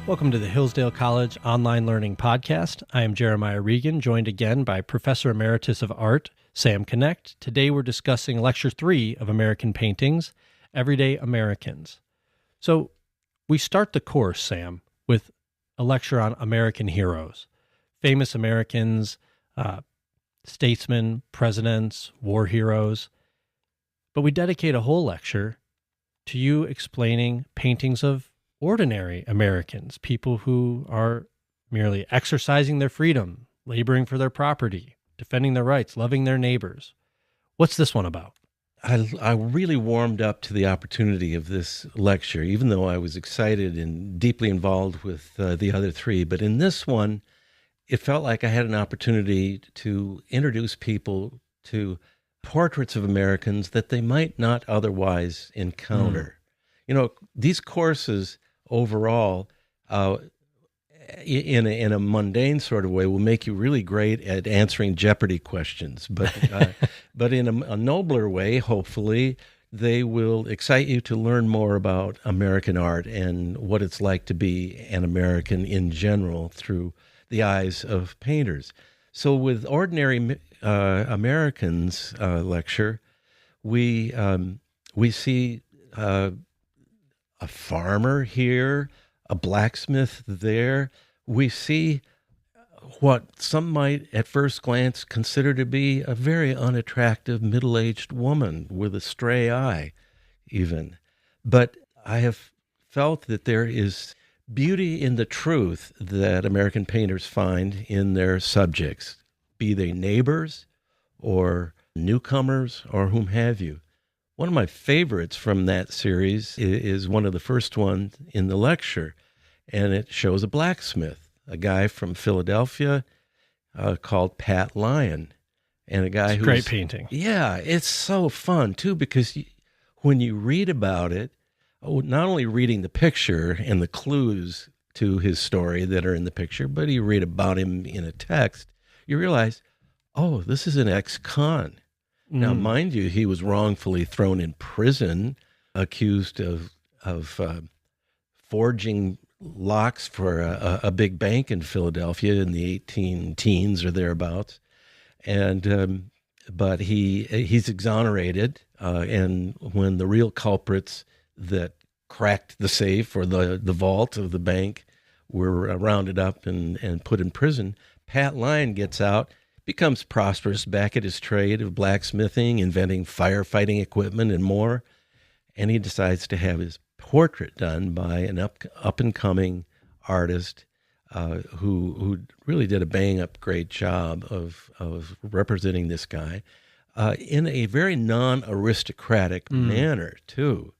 Welcome to the Hillsdale College Online Learning Podcast. I am Jeremiah Regan, joined again by Professor Emeritus of Art, Sam Knecht. Today we're discussing Lecture 3 of American Paintings, Everyday Americans. So we start the course, Sam, with a lecture on American heroes, famous Americans, statesmen, presidents, war heroes. But we dedicate a whole lecture to you explaining paintings of ordinary Americans, people who are merely exercising their freedom, laboring for their property, defending their rights, loving their neighbors. What's this one about? I really warmed up to the opportunity of this lecture, even though I was excited and deeply involved with the other three. But in this one, it felt like I had an opportunity to introduce people to portraits of Americans that they might not otherwise encounter. You know, these courses overall, in a mundane sort of way, will make you really great at answering Jeopardy questions. But in a nobler way, hopefully, they will excite you to learn more about American art and what it's like to be an American in general through the eyes of painters. So with Ordinary Americans lecture, we see a farmer here, a blacksmith there. We see what some might at first glance consider to be a very unattractive middle-aged woman with a stray eye, even. But I have felt that there is beauty in the truth that American painters find in their subjects, be they neighbors or newcomers or whom have you. One of my favorites from that series is one of the first ones in the lecture, and it shows a blacksmith, a guy from Philadelphia called Pat Lyon, and a guy who's great painting. Yeah, it's so fun too, because when you read about it, not only reading the picture and the clues to his story that are in the picture, but you read about him in a text, you realize, oh, this is an ex-con. Now, mind you, he was wrongfully thrown in prison, accused of forging locks for a big bank in Philadelphia in the 18 teens or thereabouts. And but he's exonerated, and when the real culprits that cracked the safe or the vault of the bank were rounded up and put in prison, Pat Lyon gets out, becomes prosperous back at his trade of blacksmithing, inventing firefighting equipment and more, and he decides to have his portrait done by an up-and-coming artist who really did a bang-up great job of representing this guy in a very non-aristocratic manner, too.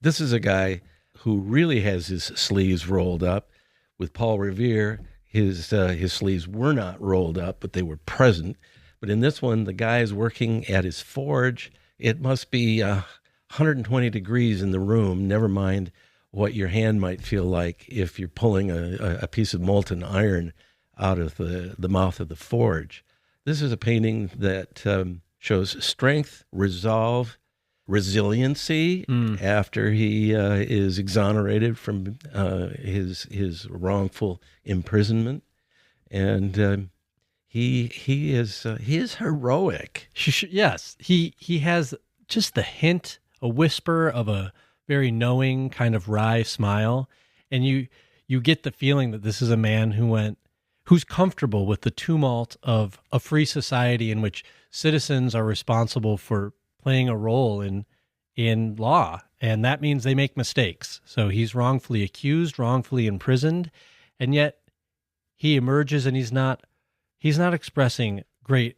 This is a guy who really has his sleeves rolled up. With Paul Revere, his sleeves were not rolled up, but they were present. But in this one, the guy is working at his forge. It must be 120 degrees in the room, never mind what your hand might feel like if you're pulling a piece of molten iron out of the mouth of the forge. This is a painting that shows strength, resolve, resiliency after he is exonerated from his wrongful imprisonment, and he is heroic. Yes, he has just the hint, a whisper of a very knowing kind of wry smile, and you get the feeling that this is a man who's comfortable with the tumult of a free society in which citizens are responsible for playing a role in law, and that means they make mistakes. So he's wrongfully accused, wrongfully imprisoned, and yet he emerges and he's not expressing great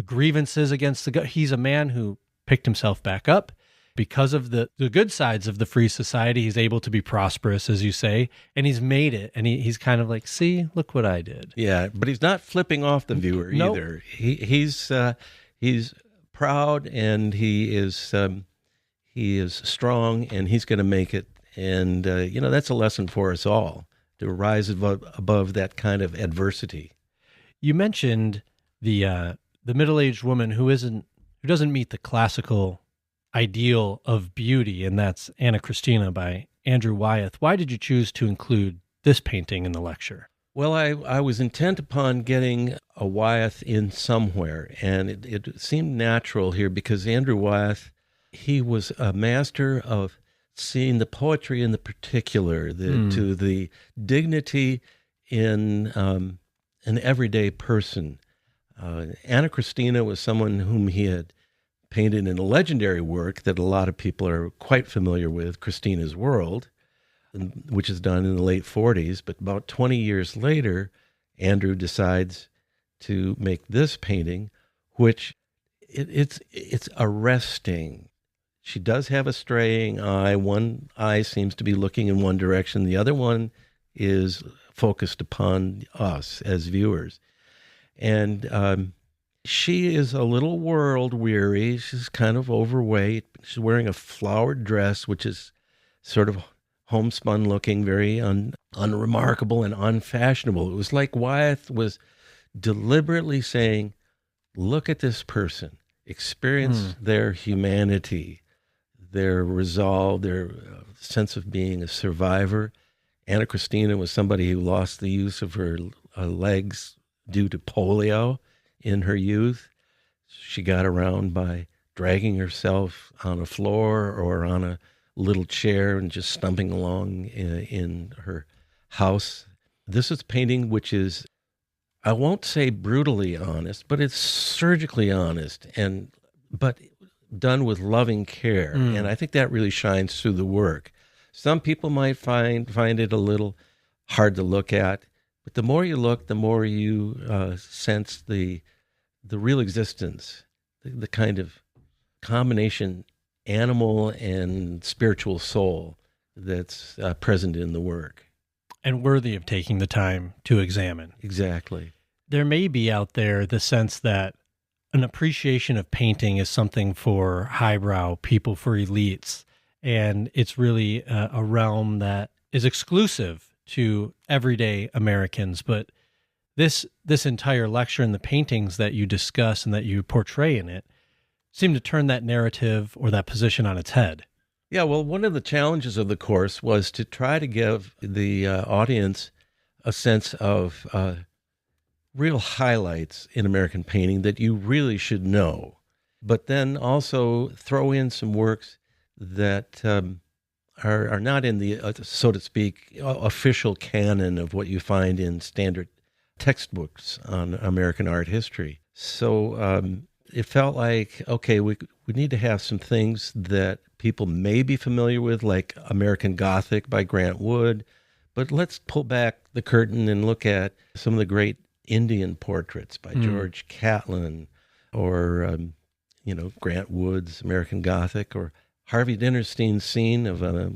grievances against he's a man who picked himself back up. Because of the good sides of the free society, he's able to be prosperous, as you say, and he's made it, and he's kind of like, see, look what I did. Yeah, but he's not flipping off the viewer either. He's proud, and he is strong, and he's going to make it. And that's a lesson for us all, to rise above that kind of adversity. You mentioned the middle-aged woman who doesn't meet the classical ideal of beauty, and that's Anna Christina by Andrew Wyeth. Why did you choose to include this painting in the lecture? Well, I was intent upon getting a Wyeth in somewhere, and it seemed natural here because Andrew Wyeth, he was a master of seeing the poetry in the particular, to the dignity in an everyday person. Anna Christina was someone whom he had painted in a legendary work that a lot of people are quite familiar with, Christina's World, which is done in the late 40s. But about 20 years later, Andrew decides to make this painting, which it's arresting. She does have a straying eye. One eye seems to be looking in one direction. The other one is focused upon us as viewers. And she is a little world weary. She's kind of overweight. She's wearing a flowered dress, which is sort of homespun looking, very unremarkable and unfashionable. It was like Wyeth was deliberately saying, look at this person, experience their humanity, their resolve, their sense of being a survivor. Anna Christina was somebody who lost the use of her legs due to polio in her youth. She got around by dragging herself on a floor or on a little chair and just stumping along in her house. This is a painting which is, I won't say brutally honest, but it's surgically honest, but done with loving care. And I think that really shines through the work. Some people might find it a little hard to look at, but the more you look, the more you sense the real existence, the kind of combination animal and spiritual soul that's present in the work. And worthy of taking the time to examine. Exactly. There may be out there the sense that an appreciation of painting is something for highbrow people, for elites, and it's really a realm that is exclusive to everyday Americans. But this entire lecture and the paintings that you discuss and that you portray in it seem to turn that narrative or that position on its head. Yeah, well, one of the challenges of the course was to try to give the audience a sense of real highlights in American painting that you really should know, but then also throw in some works that are not in the, so to speak, official canon of what you find in standard textbooks on American art history. So it felt like, okay, we need to have some things that people may be familiar with, like American Gothic by Grant Wood, but let's pull back the curtain and look at some of the great Indian portraits by George Catlin, or Grant Wood's American Gothic, or Harvey Dinnerstein's scene of a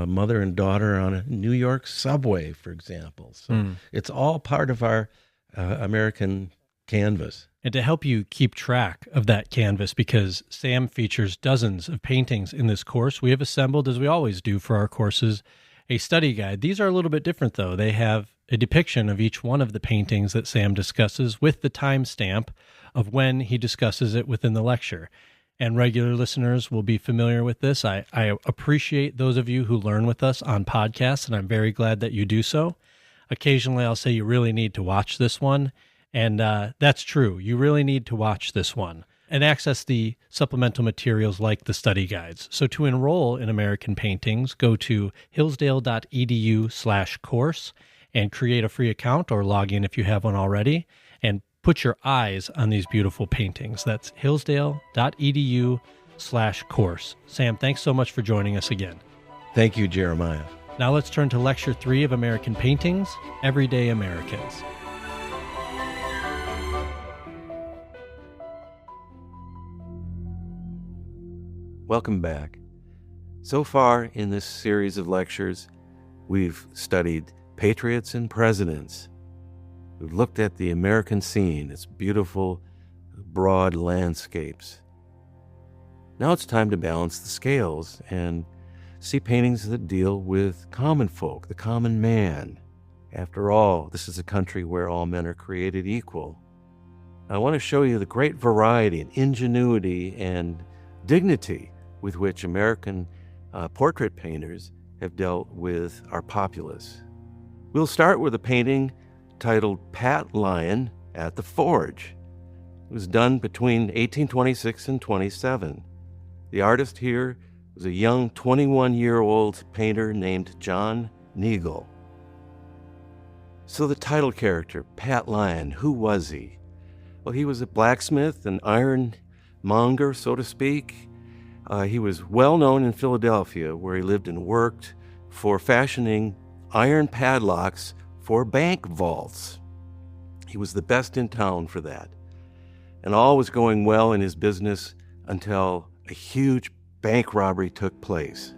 mother and daughter on a New York subway, for example. So it's all part of our American canvas. And to help you keep track of that canvas, because Sam features dozens of paintings in this course, we have assembled, as we always do for our courses, a study guide. These are a little bit different, though. They have a depiction of each one of the paintings that Sam discusses with the timestamp of when he discusses it within the lecture. And regular listeners will be familiar with this. I appreciate those of you who learn with us on podcasts, and I'm very glad that you do so. Occasionally, I'll say you really need to watch this one, and that's true. You really need to watch this one and access the supplemental materials like the study guides. So to enroll in American Paintings, go to hillsdale.edu/course and create a free account, or log in if you have one already, and put your eyes on these beautiful paintings. That's hillsdale.edu/course. Sam, thanks so much for joining us again. Thank you, Jeremiah. Now let's turn to Lecture 3 of American Paintings, Everyday Americans. Welcome back. So far in this series of lectures, we've studied patriots and presidents. We've looked at the American scene, its beautiful, broad landscapes. Now it's time to balance the scales and see paintings that deal with common folk, the common man. After all, this is a country where all men are created equal. I want to show you the great variety and ingenuity and dignity with which American portrait painters have dealt with our populace. We'll start with a painting titled Pat Lyon at the Forge. It was done between 1826 and 27. The artist here was a young 21-year-old painter named John Knecht. So the title character, Pat Lyon, who was he? Well, he was a blacksmith, an iron monger, so to speak. He was well known in Philadelphia, where he lived and worked, for fashioning iron padlocks for bank vaults. He was the best in town for that. And all was going well in his business until a huge bank robbery took place.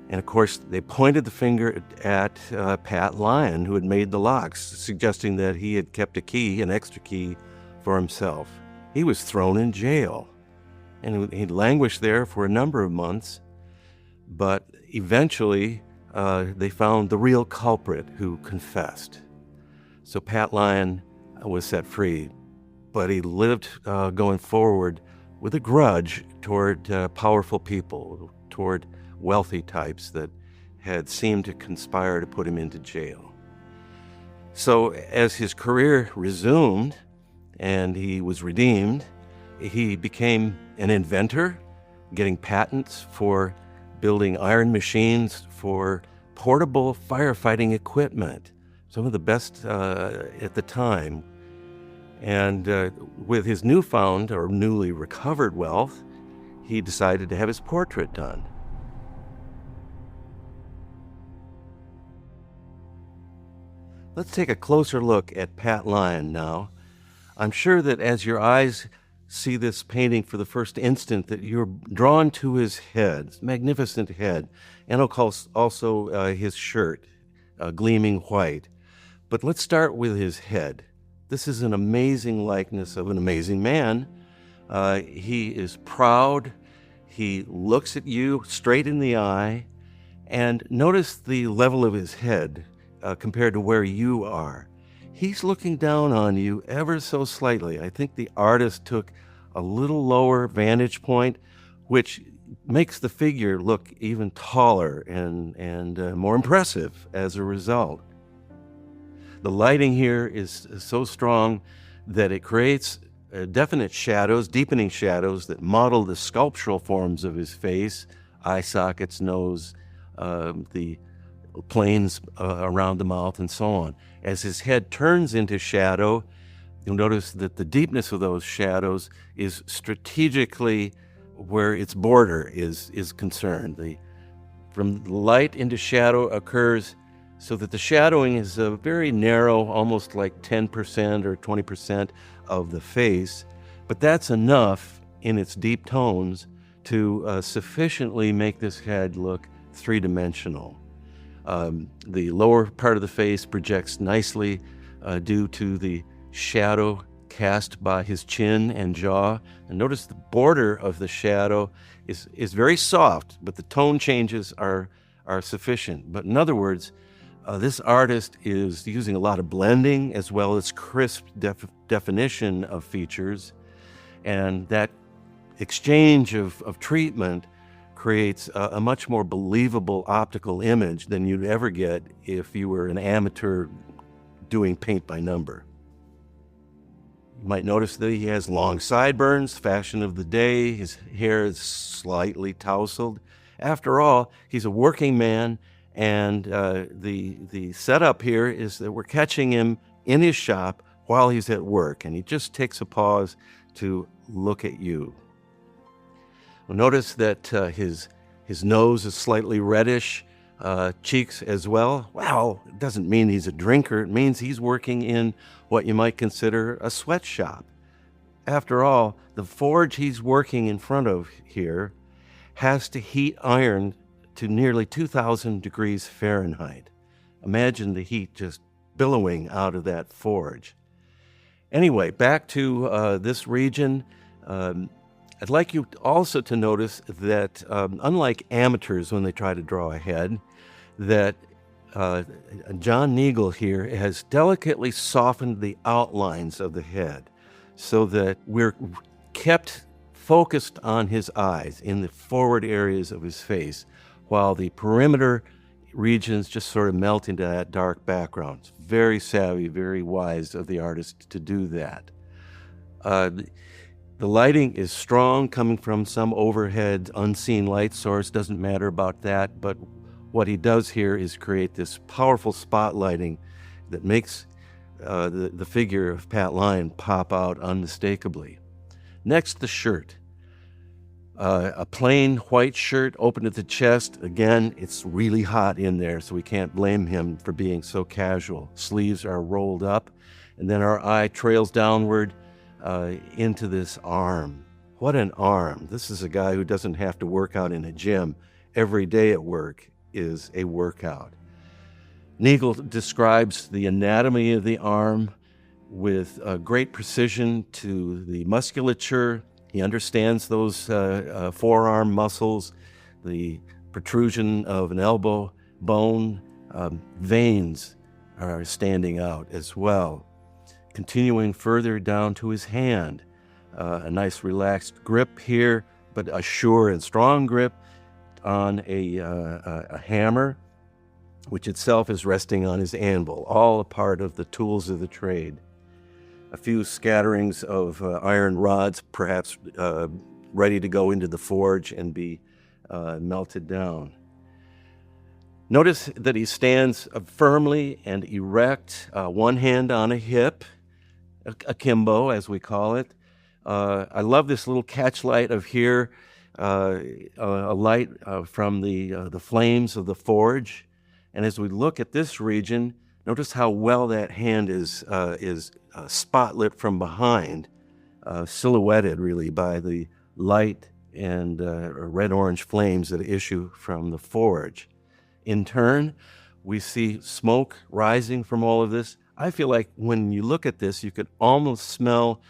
And of course, they pointed the finger at Pat Lyon, who had made the locks, suggesting that he had kept a key, an extra key, for himself. He was thrown in jail, and he languished there for a number of months. But eventually, they found the real culprit, who confessed. So Pat Lyon was set free, but he lived going forward with a grudge toward powerful people, toward wealthy types that had seemed to conspire to put him into jail. So as his career resumed and he was redeemed, he became an inventor, getting patents for building iron machines for portable firefighting equipment, some of the best at the time. And with his newfound or newly recovered wealth, he decided to have his portrait done. Let's take a closer look at Pat Lyon now. I'm sure that as your eyes see this painting for the first instant, that you're drawn to his head, his magnificent head, and also his shirt, gleaming white. But let's start with his head. This is an amazing likeness of an amazing man. He is proud. He looks at you straight in the eye. And notice the level of his head compared to where you are. He's looking down on you ever so slightly. I think the artist took a little lower vantage point, which makes the figure look even taller and more impressive as a result. The lighting here is so strong that it creates definite shadows, deepening shadows that model the sculptural forms of his face, eye sockets, nose, the planes around the mouth, and so on. As his head turns into shadow, you'll notice that the deepness of those shadows is strategically where its border is concerned. From light into shadow occurs so that the shadowing is a very narrow, almost like 10% or 20% of the face, but that's enough in its deep tones to sufficiently make this head look three-dimensional. The lower part of the face projects nicely due to the shadow cast by his chin and jaw. And notice the border of the shadow is very soft, but the tone changes are sufficient. But in other words, this artist is using a lot of blending as well as crisp definition of features, and that exchange of treatment creates a much more believable optical image than you'd ever get if you were an amateur doing paint by number. You might notice that he has long sideburns, fashion of the day. His hair is slightly tousled. After all, he's a working man, and the setup here is that we're catching him in his shop while he's at work, and he just takes a pause to look at you. Well, notice that his nose is slightly reddish, cheeks as well. Well, it doesn't mean he's a drinker. It means he's working in what you might consider a sweatshop. After all, the forge he's working in front of here has to heat iron to nearly 2,000 degrees Fahrenheit. Imagine the heat just billowing out of that forge. Anyway, back to this region. I'd like you also to notice that unlike amateurs when they try to draw a head, that John Knecht here has delicately softened the outlines of the head so that we're kept focused on his eyes in the forward areas of his face, while the perimeter regions just sort of melt into that dark background. It's very savvy, very wise of the artist to do that. The lighting is strong, coming from some overhead unseen light source. Doesn't matter about that, but what he does here is create this powerful spotlighting that makes the figure of Pat Lyon pop out unmistakably. Next, the shirt. A plain white shirt open at the chest. Again, it's really hot in there, so we can't blame him for being so casual. Sleeves are rolled up, and then our eye trails downward into this arm. What an arm. This is a guy who doesn't have to work out in a gym. Every day at work is a workout. Nagel describes the anatomy of the arm with great precision to the musculature. He understands those forearm muscles, the protrusion of an elbow bone, veins are standing out as well. Continuing further down to his hand, a nice relaxed grip here, but a sure and strong grip on a hammer, which itself is resting on his anvil, all a part of the tools of the trade. A few scatterings of iron rods, perhaps ready to go into the forge and be melted down. Notice that he stands firmly and erect, one hand on a hip, akimbo, as we call it. I love this little catch light of here, a light from the flames of the forge. And as we look at this region, notice how well that hand is spotlit from behind, silhouetted really by the light and red-orange flames that issue from the forge. In turn, we see smoke rising from all of this. I feel like when you look at this, you could almost smell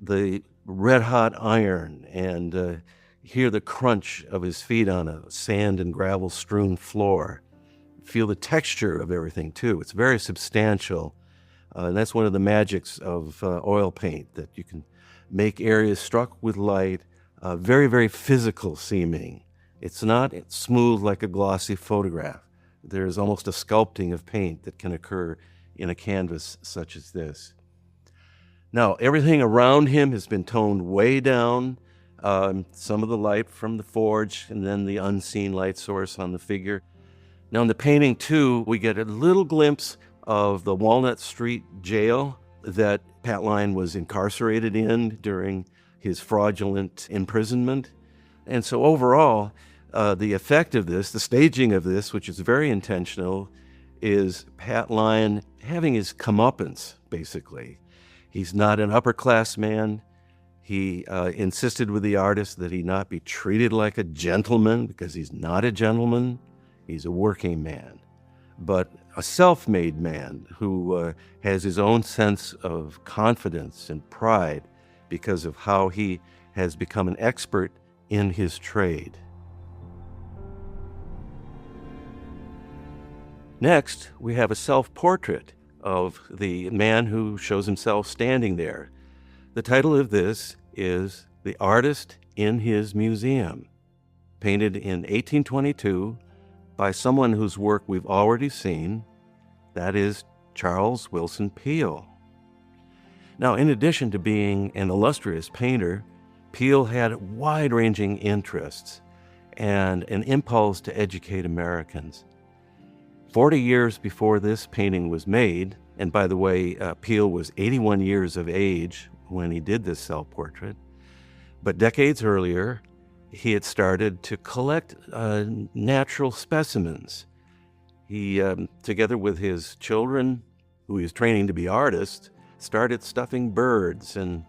the red-hot iron and hear the crunch of his feet on a sand and gravel-strewn floor. Feel the texture of everything, too. It's very substantial. And that's one of the magics of oil paint, that you can make areas struck with light very, very physical seeming. It's not smooth like a glossy photograph. There's almost a sculpting of paint that can occur in a canvas such as this. Now, everything around him has been toned way down. Some of the light from the forge and then the unseen light source on the figure. Now, in the painting, too, we get a little glimpse of the Walnut Street jail that Pat Lyon was incarcerated in during his fraudulent imprisonment. And so overall, the effect of this, the staging of this, which is very intentional, is Pat Lyon having his comeuppance, basically. He's not an upper-class man. He insisted with the artist that he not be treated like a gentleman, because he's not a gentleman. He's a working man, but a self-made man who has his own sense of confidence and pride because of how he has become an expert in his trade. Next, we have a self-portrait of the man who shows himself standing there. The title of this is The Artist in His Museum, painted in 1822 by someone whose work we've already seen, that is Charles Willson Peale. Now, in addition to being an illustrious painter, Peale had wide-ranging interests and an impulse to educate Americans. 40 years before this painting was made, and by the way, Peale was 81 years of age when he did this self-portrait, but decades earlier, he had started to collect natural specimens. He, together with his children, who he was training to be artists, started stuffing birds and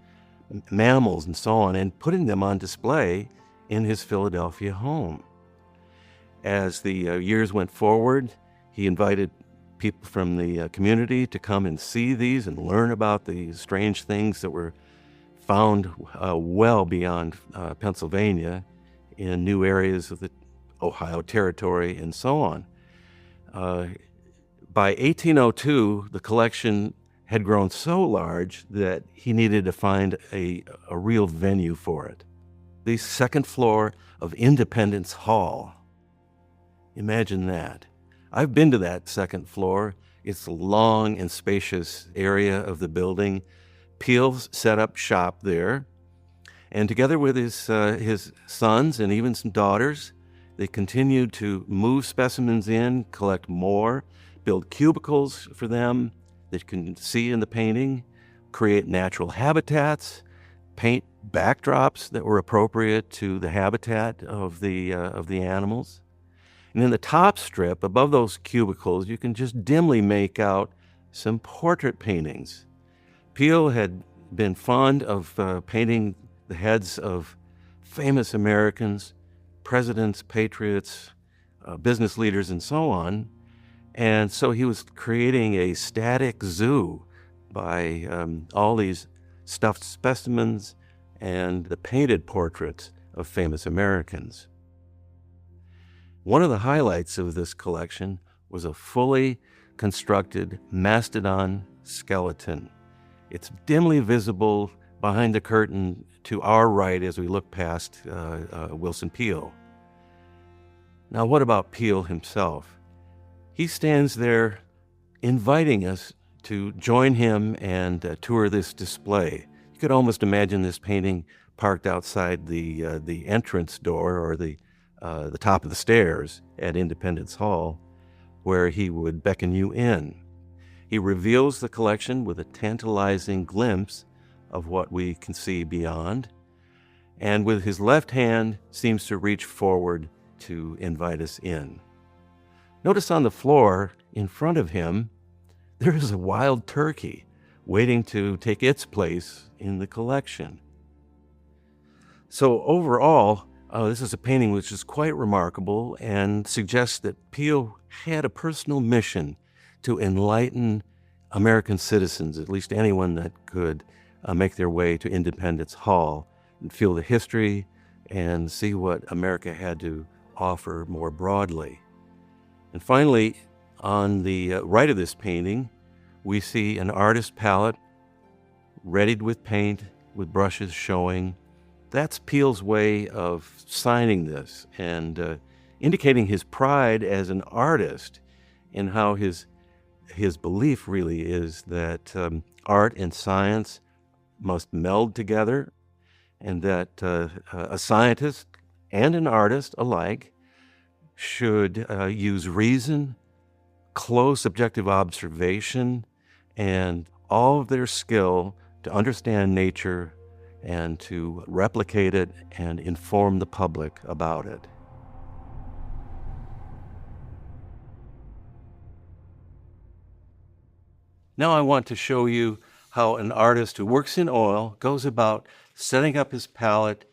mammals and so on and putting them on display in his Philadelphia home. As the years went forward, he invited people from the community to come and see these and learn about the strange things that were found well beyond Pennsylvania in new areas of the Ohio Territory and so on. By 1802, the collection had grown so large that he needed to find a real venue for it. The second floor of Independence Hall. Imagine that. I've been to that second floor. It's a long and spacious area of the building. Peale set up shop there, and together with his sons and even some daughters, they continued to move specimens in, collect more, build cubicles for them that you can see in the painting, create natural habitats, paint backdrops that were appropriate to the habitat of the animals. And in the top strip, above those cubicles, you can just dimly make out some portrait paintings. Peale had been fond of painting the heads of famous Americans, presidents, patriots, business leaders, and so on. And so he was creating a static zoo by all these stuffed specimens and the painted portraits of famous Americans. One of the highlights of this collection was a fully constructed mastodon skeleton. It's dimly visible behind the curtain to our right as we look past Wilson Peale. Now, what about Peale himself? He stands there inviting us to join him and tour this display. You could almost imagine this painting parked outside the entrance door or the top of the stairs at Independence Hall, where he would beckon you in. He reveals the collection with a tantalizing glimpse of what we can see beyond, and with his left hand seems to reach forward to invite us in. Notice on the floor in front of him, there is a wild turkey waiting to take its place in the collection. So overall, this is a painting which is quite remarkable and suggests that Peale had a personal mission to enlighten American citizens, at least anyone that could make their way to Independence Hall and feel the history and see what America had to offer more broadly. And finally, on the right of this painting, we see an artist's palette readied with paint, with brushes showing. That's Peale's way of signing this and indicating his pride as an artist and how his belief really is that art and science must meld together, and that a scientist and an artist alike should use reason, close objective observation, and all of their skill to understand nature and to replicate it and inform the public about it. Now I want to show you how an artist who works in oil goes about setting up his palette,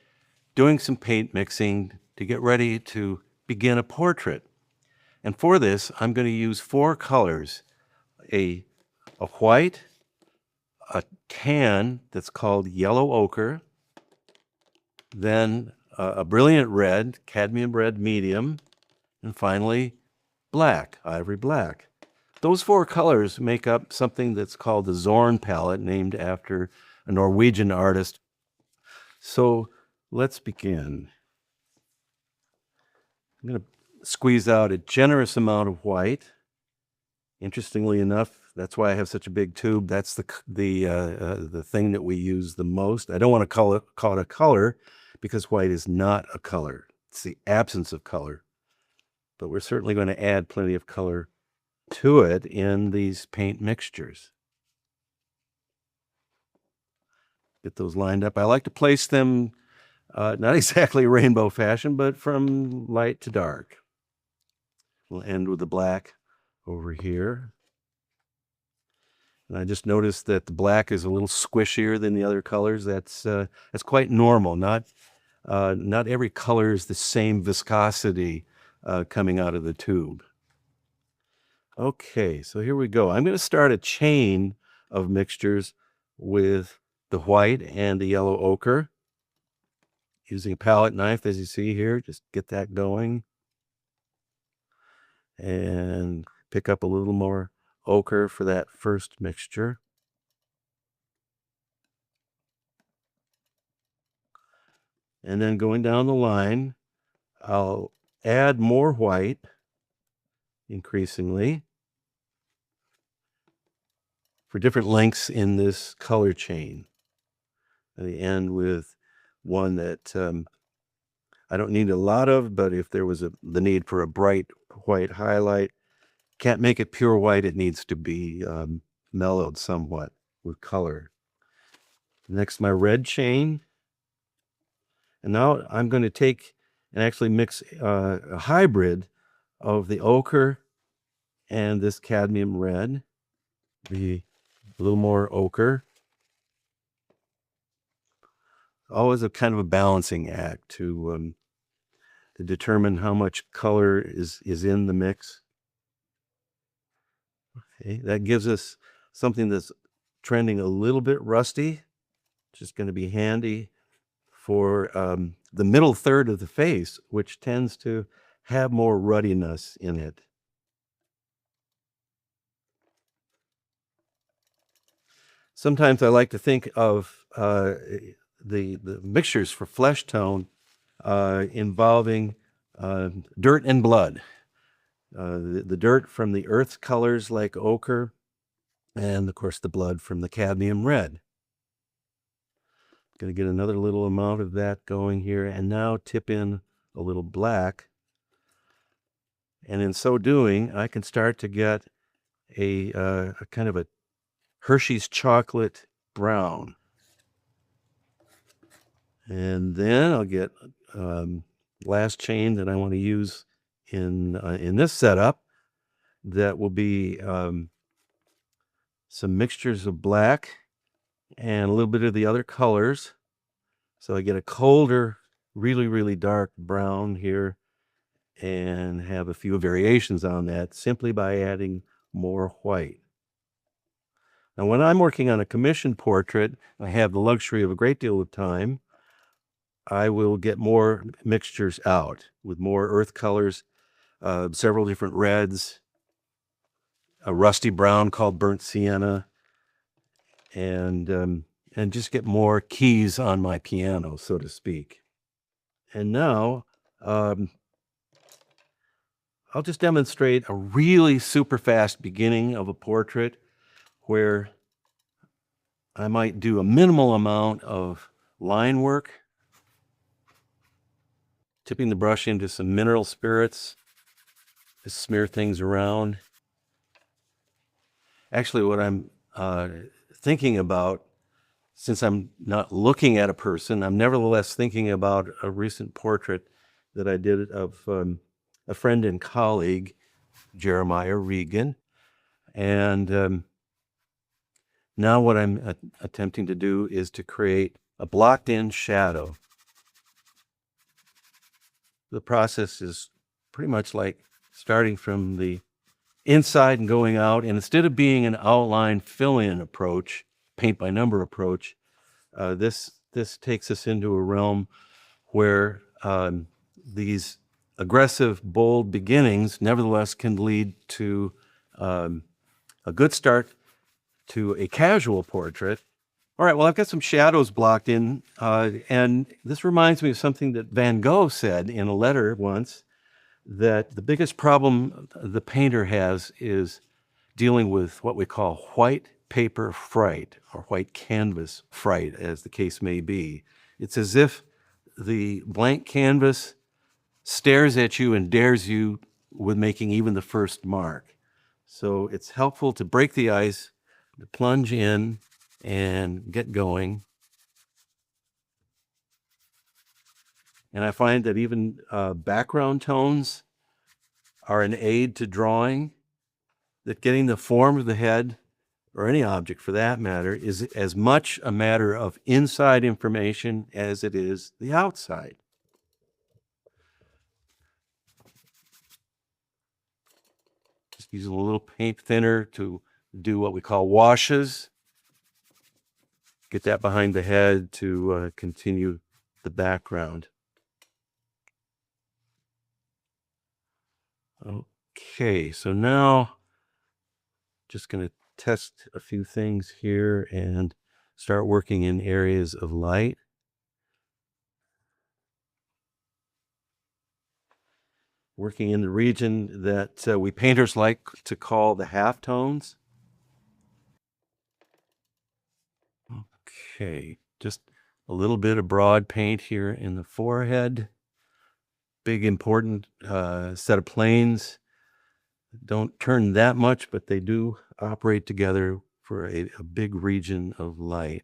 doing some paint mixing to get ready to begin a portrait. And for this, I'm going to use 4 colors, a white, a tan that's called yellow ochre, then a brilliant red, cadmium red medium, and finally black, ivory black. Those 4 colors make up something that's called the Zorn palette, named after a Norwegian artist. So let's begin. I'm going to squeeze out a generous amount of white. Interestingly enough, that's why I have such a big tube. That's the thing that we use the most. I don't want to call it a color because white is not a color. It's the absence of color. But we're certainly going to add plenty of color to it in these paint mixtures. Get those lined up. I like to place them not exactly rainbow fashion, but from light to dark. We'll end with the black over here. And I just noticed that the black is a little squishier than the other colors. That's quite normal. Not every color is the same viscosity coming out of the tube. Okay, so here we go. I'm going to start a chain of mixtures with the white and the yellow ochre. Using a palette knife, as you see here, just get that going. And pick up a little more ochre for that first mixture. And then going down the line, I'll add more white increasingly for different lengths in this color chain. And they end with one that I don't need a lot of, but if there was the need for a bright white highlight, can't make it pure white. It needs to be mellowed somewhat with color. Next, my red chain. And now I'm going to take and actually mix a hybrid of the ochre and this cadmium red. Be a little more ochre. Always a kind of a balancing act to determine how much color is in the mix. Okay, that gives us something that's trending a little bit rusty, which is going to be handy for the middle third of the face, which tends to have more ruddiness in it. Sometimes I like to think of the mixtures for flesh tone involving dirt and blood. The dirt from the earth's colors like ochre, and of course the blood from the cadmium red. Going to get another little amount of that going here, and now tip in a little black. And in so doing, I can start to get a kind of a Hershey's chocolate brown. And then I'll get last chain that I want to use in this setup. That will be some mixtures of black and a little bit of the other colors. So I get a colder, really, really dark brown here, and have a few variations on that simply by adding more white. Now, when I'm working on a commissioned portrait, I have the luxury of a great deal of time. I will get more mixtures out with more earth colors, several different reds, a rusty brown called burnt sienna, and just get more keys on my piano, so to speak. And now I'll just demonstrate a really super fast beginning of a portrait where I might do a minimal amount of line work, tipping the brush into some mineral spirits to smear things around. Actually, what I'm thinking about, since I'm not looking at a person, I'm nevertheless thinking about a recent portrait that I did of a friend and colleague, Jeremiah Regan. And now what I'm attempting to do is to create a blocked-in shadow. The process is pretty much like starting from the inside and going out, and instead of being an outline fill-in approach, paint by number approach, this takes us into a realm where these aggressive, bold beginnings nevertheless can lead to a good start to a casual portrait. All right, well, I've got some shadows blocked in, and this reminds me of something that Van Gogh said in a letter once, that the biggest problem the painter has is dealing with what we call white paper fright, or white canvas fright, as the case may be. It's as if the blank canvas stares at you and dares you with making even the first mark. So it's helpful to break the ice, to plunge in and get going. And I find that even background tones are an aid to drawing, that getting the form of the head, or any object for that matter, is as much a matter of inside information as it is the outside. Just using a little paint thinner to do what we call washes. Get that behind the head to continue the background. Okay, so now just going to test a few things here and start working in areas of light. working in the region that we painters like to call the halftones. Okay, just a little bit of broad paint here in the forehead. Big important set of planes. Don't turn that much, but they do operate together for a big region of light.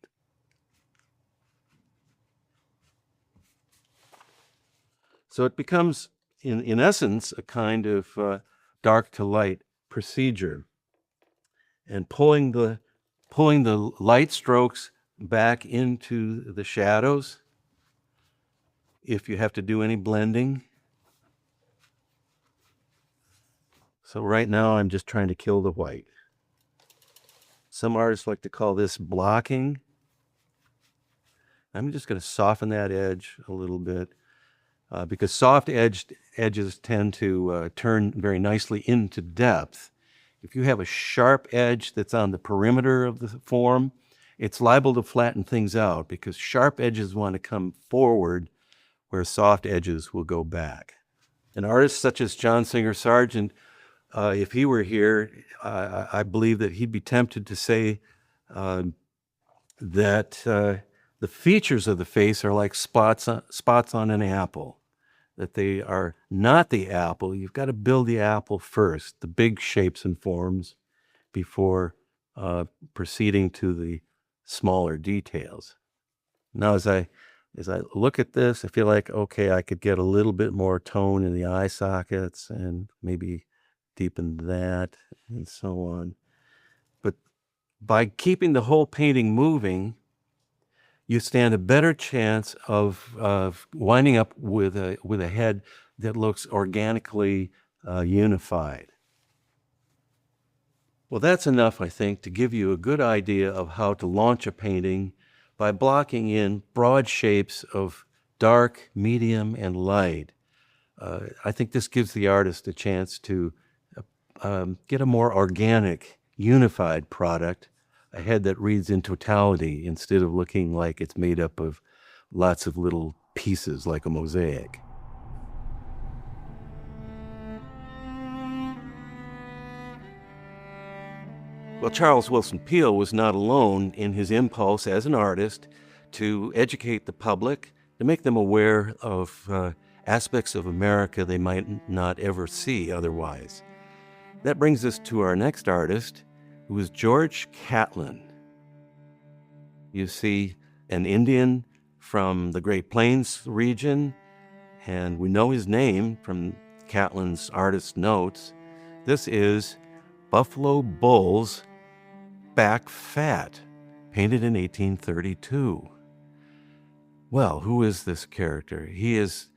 So it becomes, in essence, a kind of dark to light procedure. And pulling the light strokes back into the shadows, if you have to do any blending. So right now I'm just trying to kill the white. Some artists like to call this blocking. I'm just going to soften that edge a little bit because soft edges tend to turn very nicely into depth. If you have a sharp edge that's on the perimeter of the form, it's liable to flatten things out because sharp edges want to come forward where soft edges will go back. An artist such as John Singer Sargent, if he were here, I believe that he'd be tempted to say that the features of the face are like spots on an apple, that they are not the apple. You've got to build the apple first, the big shapes and forms, before proceeding to the smaller details. Now, as I look at this, I feel like, okay, I could get a little bit more tone in the eye sockets and maybe deepen that and so on. But by keeping the whole painting moving, you stand a better chance of winding up with a head that looks organically unified. Well, that's enough, I think, to give you a good idea of how to launch a painting by blocking in broad shapes of dark, medium, and light. I think this gives the artist a chance to get a more organic, unified product, a head that reads in totality instead of looking like it's made up of lots of little pieces like a mosaic. Well, Charles Willson Peale was not alone in his impulse as an artist to educate the public, to make them aware of aspects of America they might not ever see otherwise. That brings us to our next artist, who is George Catlin. You see an Indian from the Great Plains region, and we know his name from Catlin's artist notes. This is Buffalo Bull's Back Fat, painted in 1832. Well, who is this character? He is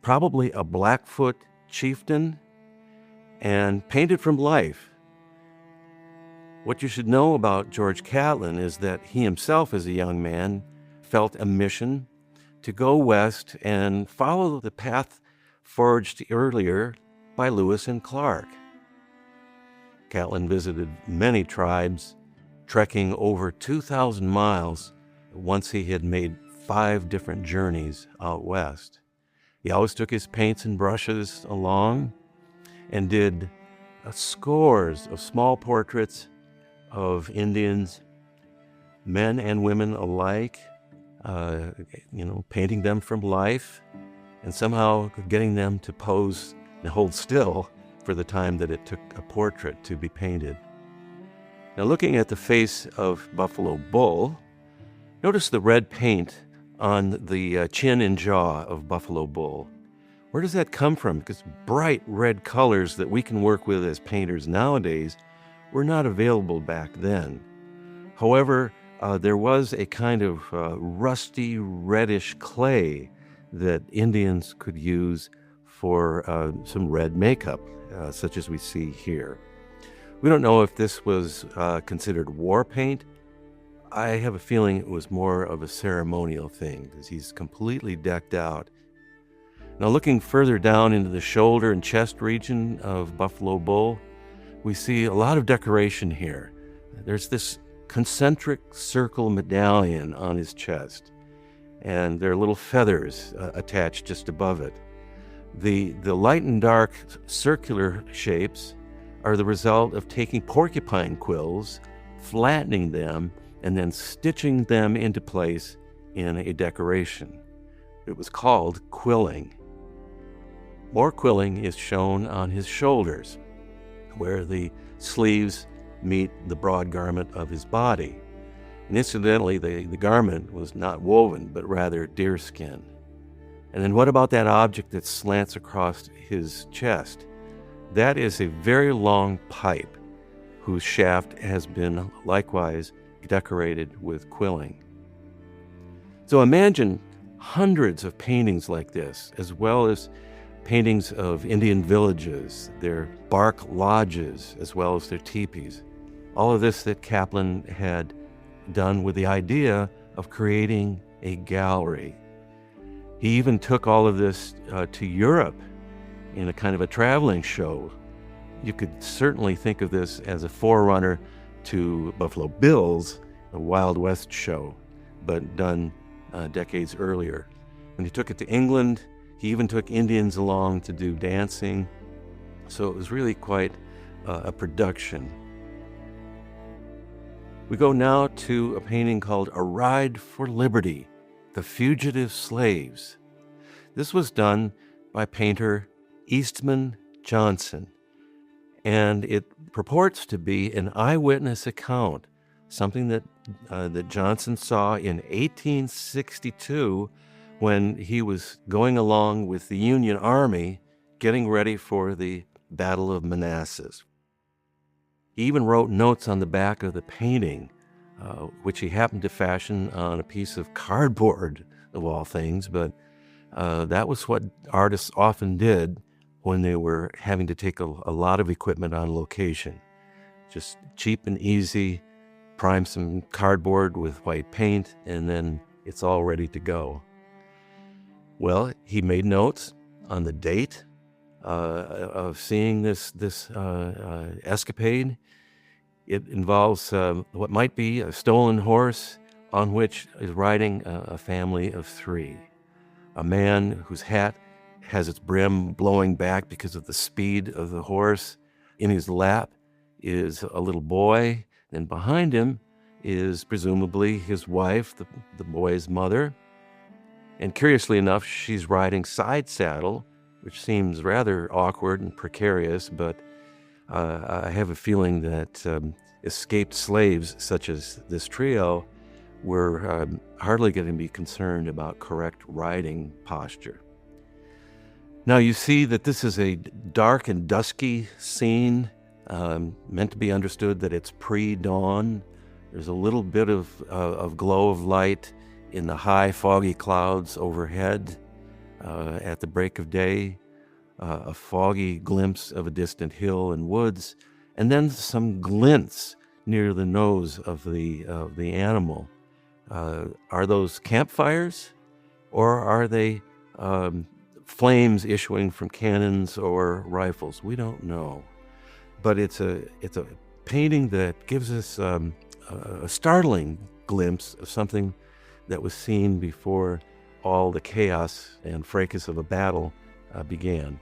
probably a Blackfoot chieftain and painted from life. What you should know about George Catlin is that he himself, as a young man, felt a mission to go west and follow the path forged earlier by Lewis and Clark. Catlin visited many tribes, trekking over 2,000 miles once he had made 5 different journeys out west. He always took his paints and brushes along and did scores of small portraits of Indians, men and women alike, painting them from life and somehow getting them to pose and hold still for the time that it took a portrait to be painted. Now, looking at the face of Buffalo Bull, notice the red paint on the chin and jaw of Buffalo Bull. Where does that come from? Because bright red colors that we can work with as painters nowadays were not available back then. However, there was a kind of rusty reddish clay that Indians could use for some red makeup, such as we see here. We don't know if this was considered war paint. I have a feeling it was more of a ceremonial thing because he's completely decked out. Now, looking further down into the shoulder and chest region of Buffalo Bull, we see a lot of decoration here. There's this concentric circle medallion on his chest, and there are little feathers attached just above it. The light and dark circular shapes are the result of taking porcupine quills, flattening them, and then stitching them into place in a decoration. It was called quilling. More quilling is shown on his shoulders, where the sleeves meet the broad garment of his body. And incidentally, the garment was not woven, but rather deerskin. And then what about that object that slants across his chest? That is a very long pipe whose shaft has been likewise decorated with quilling. So imagine hundreds of paintings like this, as well as paintings of Indian villages, their bark lodges, as well as their teepees. All of this that Kaplan had done with the idea of creating a gallery. He even took all of this to Europe in a kind of a traveling show. You could certainly think of this as a forerunner to Buffalo Bill's a Wild West show, but done decades earlier. When he took it to England, he even took Indians along to do dancing. So it was really quite a production. We go now to a painting called A Ride for Liberty, The Fugitive Slaves. This was done by painter Eastman Johnson, and it purports to be an eyewitness account, something that Johnson saw in 1862 when he was going along with the Union Army getting ready for the Battle of Manassas. He even wrote notes on the back of the painting, which he happened to fashion on a piece of cardboard, of all things, but that was what artists often did when they were having to take a lot of equipment on location. Just cheap and easy, prime some cardboard with white paint, and then it's all ready to go. Well, he made notes on the date of seeing this escapade. It involves what might be a stolen horse on which is riding a family of three. A man whose hat has its brim blowing back because of the speed of the horse. In his lap is a little boy, and behind him is presumably his wife, the boy's mother. And curiously enough, she's riding side saddle, which seems rather awkward and precarious, but I have a feeling that escaped slaves such as this trio were hardly going to be concerned about correct riding posture. Now you see that this is a dark and dusky scene, meant to be understood that it's pre-dawn. There's a little bit of glow of light in the high foggy clouds overhead at the break of day, a foggy glimpse of a distant hill and woods, and then some glints near the nose of the animal. Are those campfires, or are they flames issuing from cannons or rifles? We don't know, but it's a painting that gives us a startling glimpse of something that was seen before all the chaos and fracas of a battle began.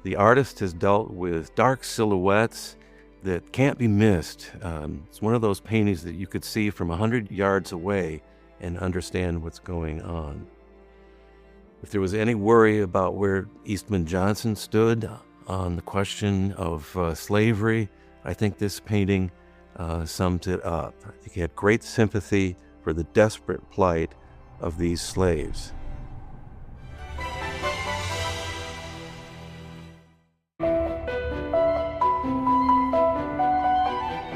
The artist has dealt with dark silhouettes that can't be missed. It's one of those paintings that you could see from 100 yards away and understand what's going on. If there was any worry about where Eastman Johnson stood on the question of slavery, I think this painting sums it up. I think he had great sympathy for the desperate plight of these slaves.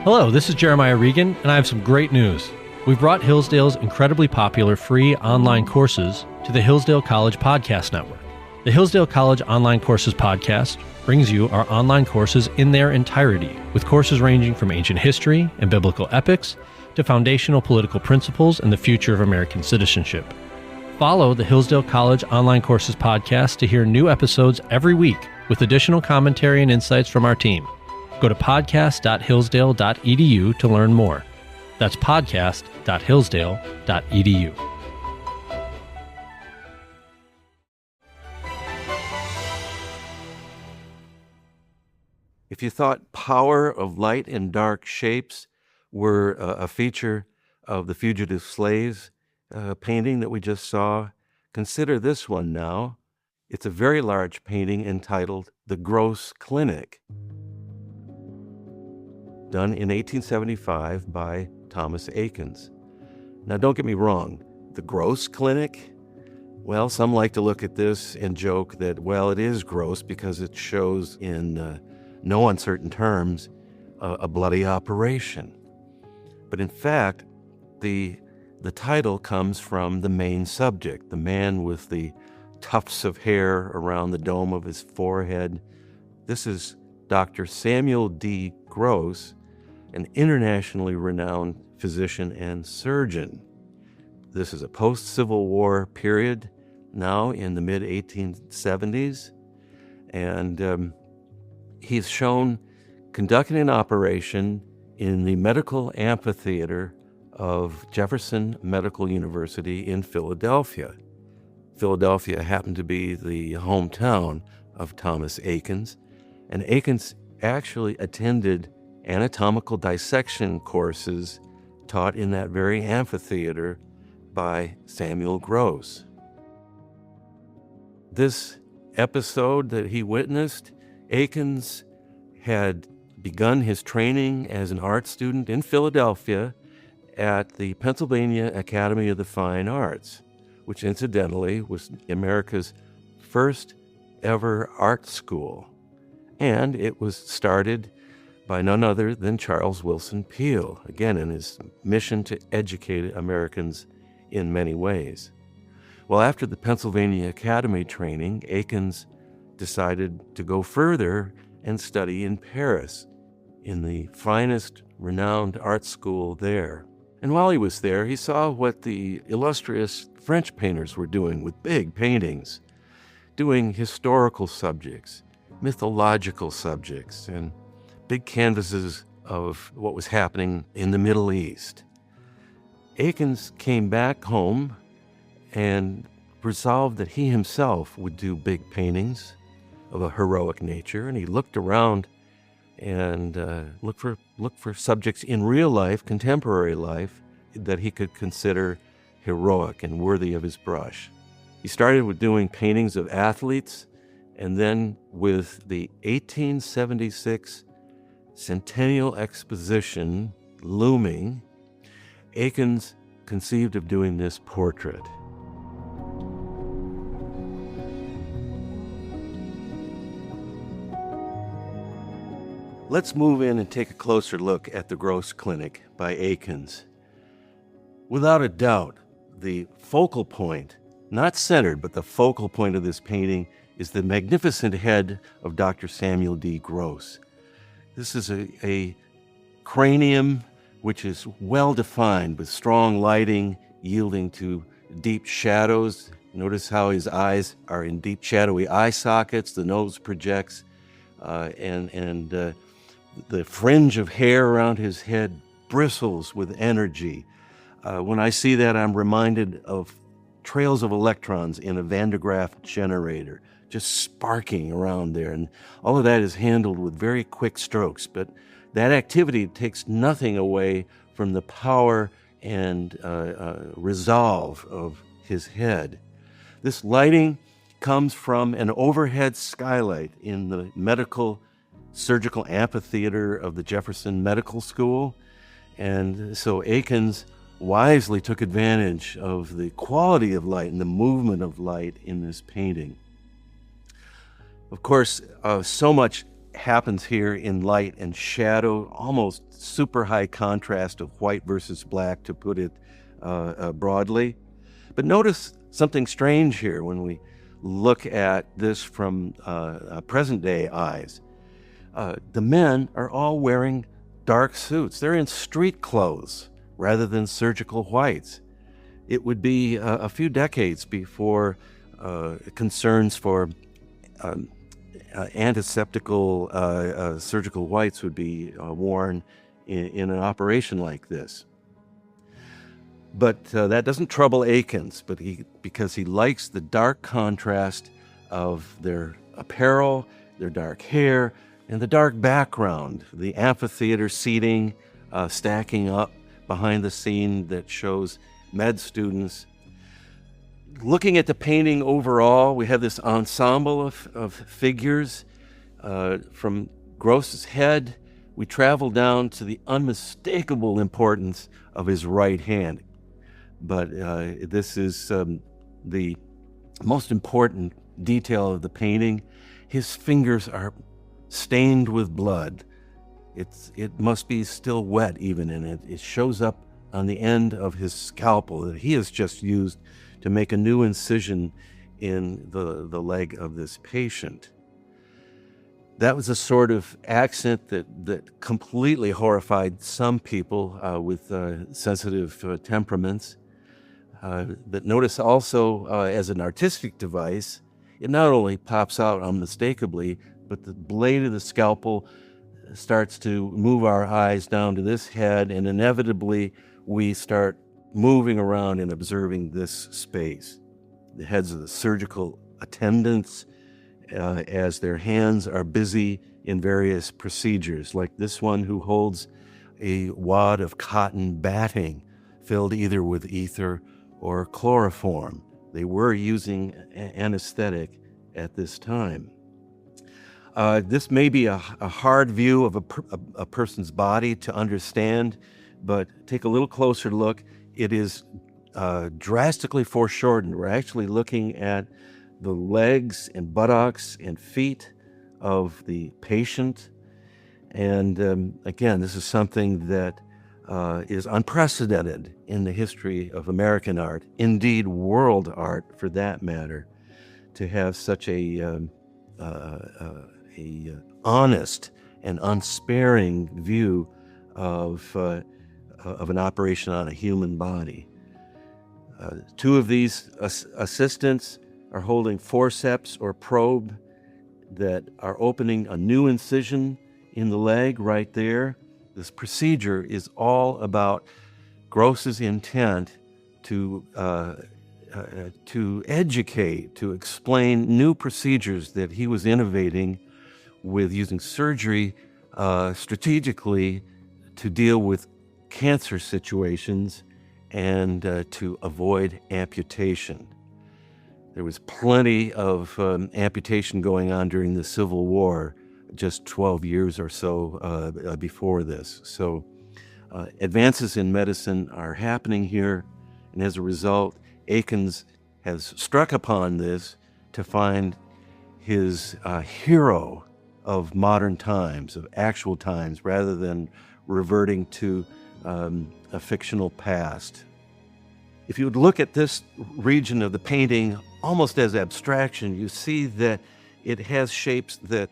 Hello, this is Jeremiah Regan, and I have some great news. We've brought Hillsdale's incredibly popular free online courses to the Hillsdale College Podcast Network. The Hillsdale College Online Courses Podcast brings you our online courses in their entirety, with courses ranging from ancient history and biblical epics to foundational political principles and the future of American citizenship. Follow the Hillsdale College Online Courses Podcast to hear new episodes every week with additional commentary and insights from our team. Go to podcast.hillsdale.edu to learn more. That's podcast.hillsdale.edu. If you thought power of light and dark shapes were a feature of the Fugitive Slaves painting that we just saw, consider this one now. It's a very large painting entitled The Gross Clinic, done in 1875 by Thomas Eakins. Now, don't get me wrong, the Gross Clinic, well, some like to look at this and joke that, well, it is gross because it shows in no uncertain terms a bloody operation. But in fact, the title comes from the main subject, the man with the tufts of hair around the dome of his forehead. This is Dr. Samuel D. Gross, an internationally renowned physician and surgeon. This is a post-Civil War period, now in the mid-1870s, and he's shown conducting an operation in the medical amphitheater of Jefferson Medical University in Philadelphia. Philadelphia happened to be the hometown of Thomas Eakins, and Eakins actually attended anatomical dissection courses taught in that very amphitheater by Samuel Gross. This episode that he witnessed, Eakins had begun his training as an art student in Philadelphia at the Pennsylvania Academy of the Fine Arts, which incidentally was America's first ever art school. And it was started by none other than Charles Willson Peale, again in his mission to educate Americans in many ways. Well, after the Pennsylvania Academy training, Eakins decided to go further and study in Paris, in the finest renowned art school there. And while he was there, he saw what the illustrious French painters were doing with big paintings, doing historical subjects, mythological subjects, and big canvases of what was happening in the Middle East. Eakins came back home and resolved that he himself would do big paintings of a heroic nature, and he looked around and looked for subjects in real life, contemporary life, that he could consider heroic and worthy of his brush. He started with doing paintings of athletes, and then with the 1876 Centennial Exposition looming, Eakins conceived of doing this portrait. Let's move in and take a closer look at The Gross Clinic by Eakins. Without a doubt, the focal point, not centered, but the focal point of this painting is the magnificent head of Dr. Samuel D. Gross. This is a cranium which is well defined with strong lighting yielding to deep shadows. Notice how his eyes are in deep shadowy eye sockets, the nose projects, and the fringe of hair around his head bristles with energy. When I see that, I'm reminded of trails of electrons in a Van de Graaff generator, just sparking around there. And all of that is handled with very quick strokes. But that activity takes nothing away from the power and resolve of his head. This lighting comes from an overhead skylight in the medical surgical amphitheater of the Jefferson Medical School. And so Eakins wisely took advantage of the quality of light and the movement of light in this painting. Of course, so much happens here in light and shadow, almost super high contrast of white versus black, to put it broadly. But notice something strange here when we look at this from present-day eyes. The men are all wearing dark suits. They're in street clothes rather than surgical whites. It would be a few decades before concerns for antiseptical surgical whites would be worn in an operation like this. But that doesn't trouble Eakins, because he likes the dark contrast of their apparel, their dark hair, And the dark background, the amphitheater seating stacking up behind the scene that shows med students. Looking at the painting overall, we have this ensemble of figures. From Gross's head, we travel down to the unmistakable importance of his right hand. But this is the most important detail of the painting. His fingers are stained with blood. It must be still wet even, and it shows up on the end of his scalpel that he has just used to make a new incision in the leg of this patient. That was a sort of accent that completely horrified some people with sensitive temperaments. But notice also, as an artistic device, it not only pops out unmistakably, but the blade of the scalpel starts to move our eyes down to this head, and inevitably we start moving around and observing this space. The heads of the surgical attendants, as their hands are busy in various procedures, like this one who holds a wad of cotton batting filled either with ether or chloroform. They were using anesthetic at this time. This may be a hard view of a person's body to understand, but take a little closer look. It is drastically foreshortened. We're actually looking at the legs and buttocks and feet of the patient. And again, this is something that is unprecedented in the history of American art, indeed world art for that matter, to have such a honest and unsparing view of an operation on a human body. Two of these assistants are holding forceps or probe that are opening a new incision in the leg right there. This procedure is all about Gross's intent to educate, to explain new procedures that he was innovating with using surgery strategically to deal with cancer situations and to avoid amputation. There was plenty of amputation going on during the Civil War, just 12 years or so before this. So advances in medicine are happening here, and as a result, Akins has struck upon this to find his hero of modern times, of actual times, rather than reverting to a fictional past. If you would look at this region of the painting almost as abstraction, you see that it has shapes that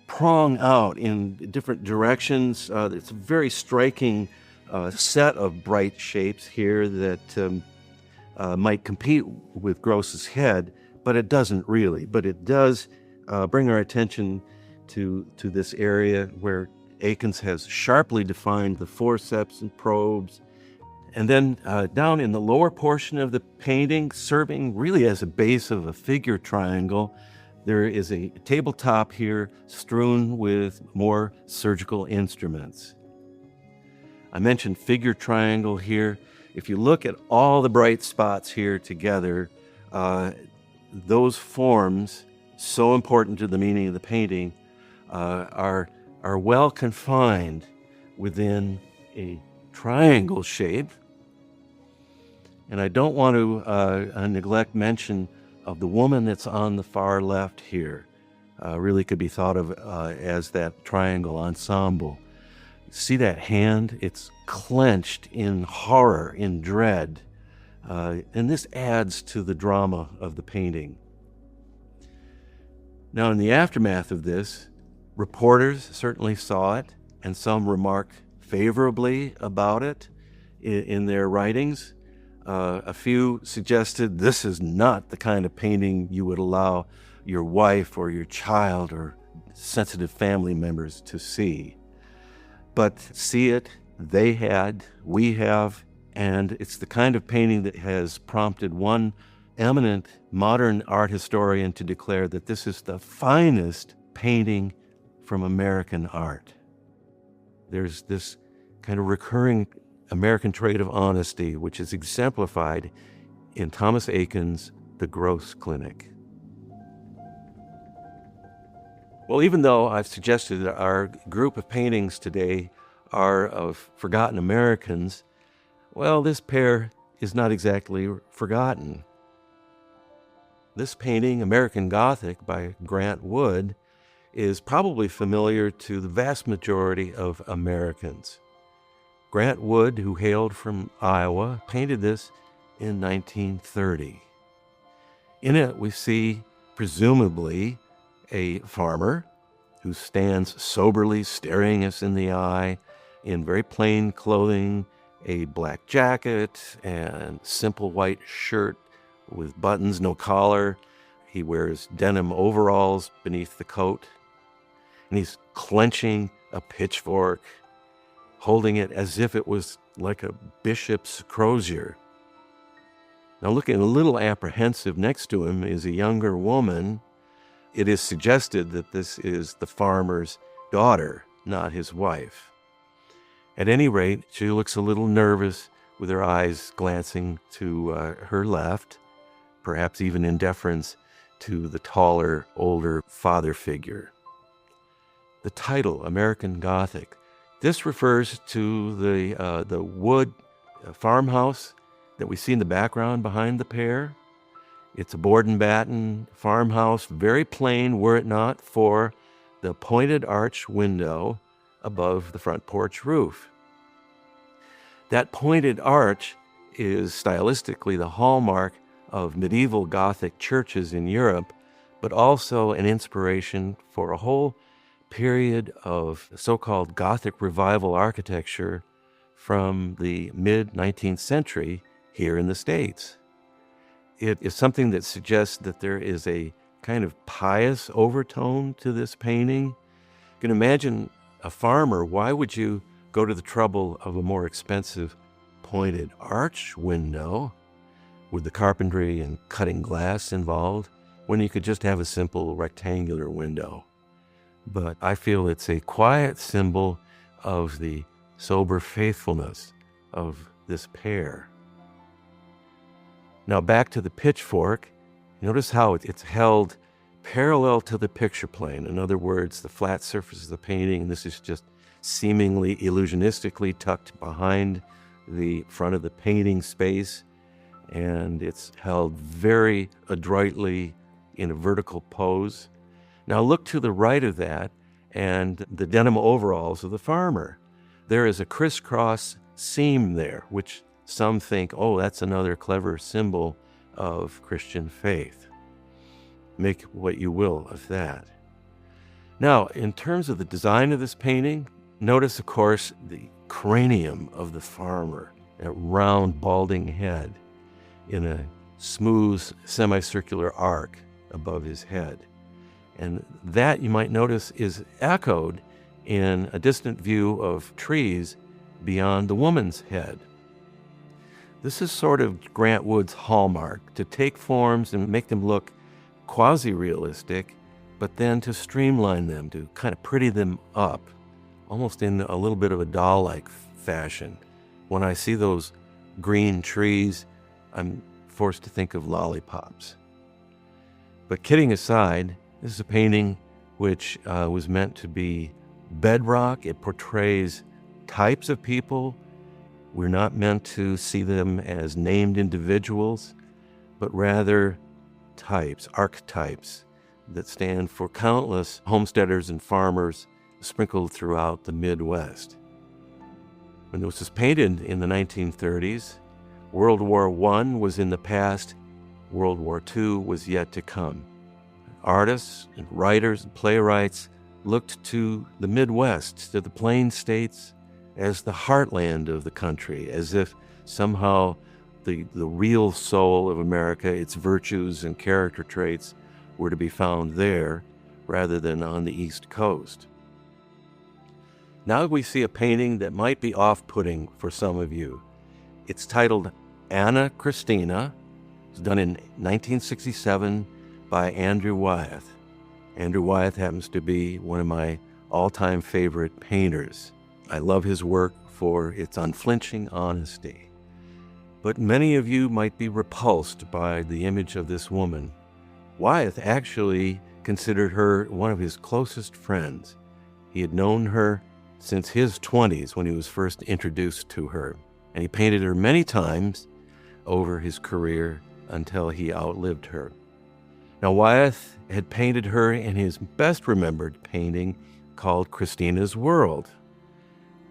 prong out in different directions. It's a very striking set of bright shapes here that might compete with Gross's head, but it doesn't really. But it does bring our attention to this area where Akins has sharply defined the forceps and probes. And then down in the lower portion of the painting, serving really as a base of a figure triangle, there is a tabletop here strewn with more surgical instruments. I mentioned figure triangle here. If you look at all the bright spots here together, those forms, so important to the meaning of the painting, are well confined within a triangle shape. And I don't want to neglect mention of the woman that's on the far left here. Really could be thought of as that triangle ensemble. See that hand? It's clenched in horror, in dread. And this adds to the drama of the painting. Now, in the aftermath of this, reporters certainly saw it, and some remarked favorably about it in their writings. A few suggested this is not the kind of painting you would allow your wife or your child or sensitive family members to see. But see it, they had, we have, and it's the kind of painting that has prompted one eminent modern art historian to declare that this is the finest painting from American art. There's this kind of recurring American trait of honesty, which is exemplified in Thomas Aiken's The Gross Clinic. Well, even though I've suggested that our group of paintings today are of forgotten Americans, well, this pair is not exactly forgotten. This painting, American Gothic by Grant Wood, is probably familiar to the vast majority of Americans. Grant Wood, who hailed from Iowa, painted this in 1930. In it, we see, presumably, a farmer who stands soberly staring us in the eye in very plain clothing, a black jacket and simple white shirt with buttons, no collar. He wears denim overalls beneath the coat, and he's clenching a pitchfork, holding it as if it was like a bishop's crozier. Now, looking a little apprehensive next to him is a younger woman. It is suggested that this is the farmer's daughter, not his wife. At any rate, she looks a little nervous with her eyes glancing to her left, perhaps even in deference to the taller, older father figure. The title, American Gothic, this refers to the wood farmhouse that we see in the background behind the pair. It's a board and batten farmhouse, very plain were it not for the pointed arch window above the front porch roof. That pointed arch is stylistically the hallmark of medieval Gothic churches in Europe, but also an inspiration for a whole period of so-called Gothic revival architecture from the mid-19th century here in the States. It is something that suggests that there is a kind of pious overtone to this painting. You can imagine a farmer. Why would you go to the trouble of a more expensive pointed arch window with the carpentry and cutting glass involved when you could just have a simple rectangular window? But I feel it's a quiet symbol of the sober faithfulness of this pair. Now back to the pitchfork. Notice how it's held parallel to the picture plane. In other words, the flat surface of the painting, this is just seemingly illusionistically tucked behind the front of the painting space, and it's held very adroitly in a vertical pose. Now look to the right of that and the denim overalls of the farmer. There is a crisscross seam there, which some think, oh, that's another clever symbol of Christian faith. Make what you will of that. Now, in terms of the design of this painting, notice, of course, the cranium of the farmer, that round, balding head in a smooth, semicircular arc above his head. And that, you might notice, is echoed in a distant view of trees beyond the woman's head. This is sort of Grant Wood's hallmark, to take forms and make them look quasi-realistic, but then to streamline them, to kind of pretty them up, almost in a little bit of a doll-like fashion. When I see those green trees, I'm forced to think of lollipops. But kidding aside, this is a painting which was meant to be bedrock. It portrays types of people. We're not meant to see them as named individuals, but rather types, archetypes that stand for countless homesteaders and farmers sprinkled throughout the Midwest. When this was painted in the 1930s, World War I was in the past, World War II was yet to come. Artists and writers and playwrights looked to the Midwest, to the Plain States, as the heartland of the country, as if somehow the real soul of America, its virtues and character traits, were to be found there rather than on the East Coast. Now we see a painting that might be off-putting for some of you. It's titled Anna Christina. It was done in 1967 by Andrew Wyeth. Andrew Wyeth happens to be one of my all-time favorite painters. I love his work for its unflinching honesty. But many of you might be repulsed by the image of this woman. Wyeth actually considered her one of his closest friends. He had known her since his 20s when he was first introduced to her, and he painted her many times over his career until he outlived her. Now, Wyeth had painted her in his best remembered painting called Christina's World.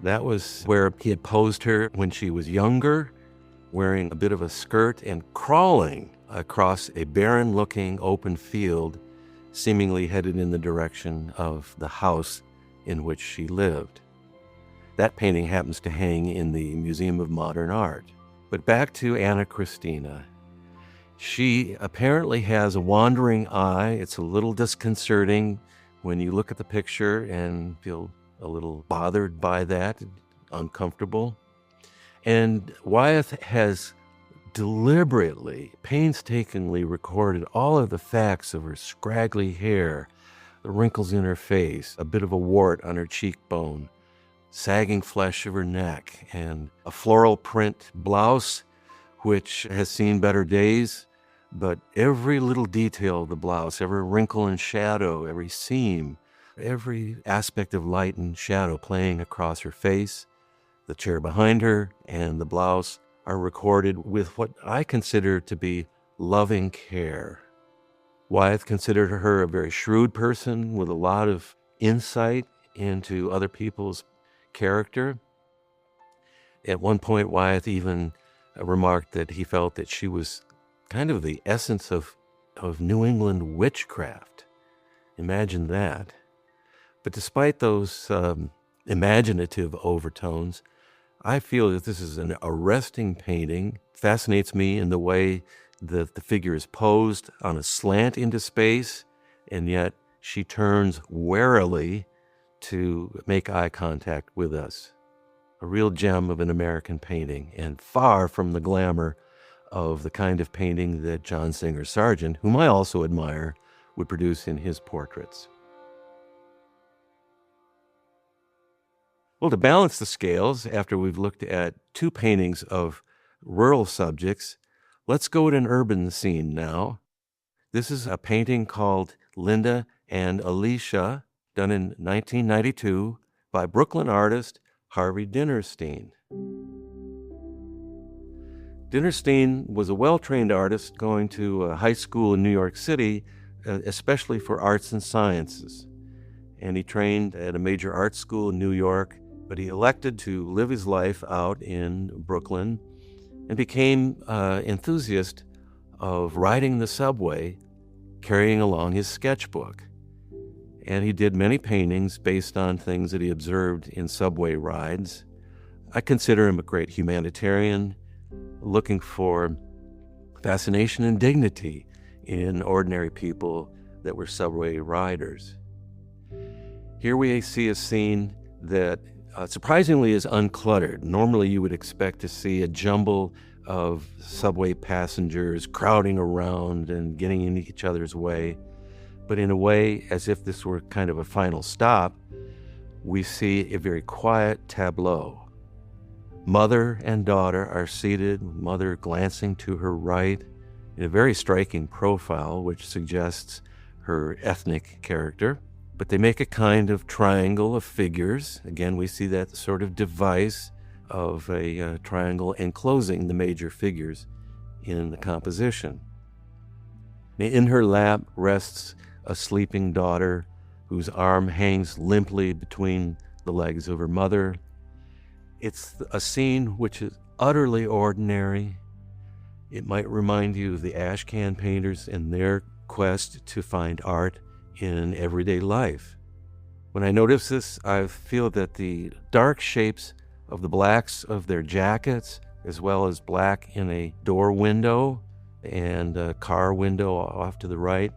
That was where he had posed her when she was younger, wearing a bit of a skirt and crawling across a barren-looking open field, seemingly headed in the direction of the house in which she lived. That painting happens to hang in the Museum of Modern Art. But back to Anna Christina. She apparently has a wandering eye. It's a little disconcerting when you look at the picture and feel a little bothered by that, uncomfortable. And Wyeth has deliberately, painstakingly recorded all of the facts of her scraggly hair, the wrinkles in her face, a bit of a wart on her cheekbone, sagging flesh of her neck, and a floral print blouse which has seen better days. But every little detail of the blouse, every wrinkle and shadow, every seam, every aspect of light and shadow playing across her face, the chair behind her, and the blouse are recorded with what I consider to be loving care. Wyeth considered her a very shrewd person with a lot of insight into other people's character. At one point, Wyeth even remarked that he felt that she was kind of the essence of New England witchcraft. Imagine that. But despite those imaginative overtones, I feel that this is an arresting painting. It fascinates me in the way that the figure is posed on a slant into space, and yet she turns warily to make eye contact with us. A real gem of an American painting, and far from the glamour of the kind of painting that John Singer Sargent, whom I also admire, would produce in his portraits. Well, to balance the scales, after we've looked at two paintings of rural subjects, let's go to an urban scene now. This is a painting called Linda and Alicia, done in 1992 by Brooklyn artist Harvey Dinerstein. Dinerstein was a well-trained artist going to a high school in New York City, especially for arts and sciences. And he trained at a major art school in New York, but he elected to live his life out in Brooklyn and became an enthusiast of riding the subway, carrying along his sketchbook. And he did many paintings based on things that he observed in subway rides. I consider him a great humanitarian, looking for fascination and dignity in ordinary people that were subway riders. Here we see a scene that surprisingly is uncluttered. Normally you would expect to see a jumble of subway passengers crowding around and getting in each other's way. But in a way, as if this were kind of a final stop, we see a very quiet tableau. Mother and daughter are seated, mother glancing to her right, in a very striking profile, which suggests her ethnic character. But they make a kind of triangle of figures. Again, we see that sort of device of a triangle enclosing the major figures in the composition. In her lap rests a sleeping daughter whose arm hangs limply between the legs of her mother. It's a scene which is utterly ordinary. It might remind you of the ashcan painters and their quest to find art in everyday life. When I notice this, I feel that the dark shapes of the blacks of their jackets, as well as black in a door window and a car window off to the right,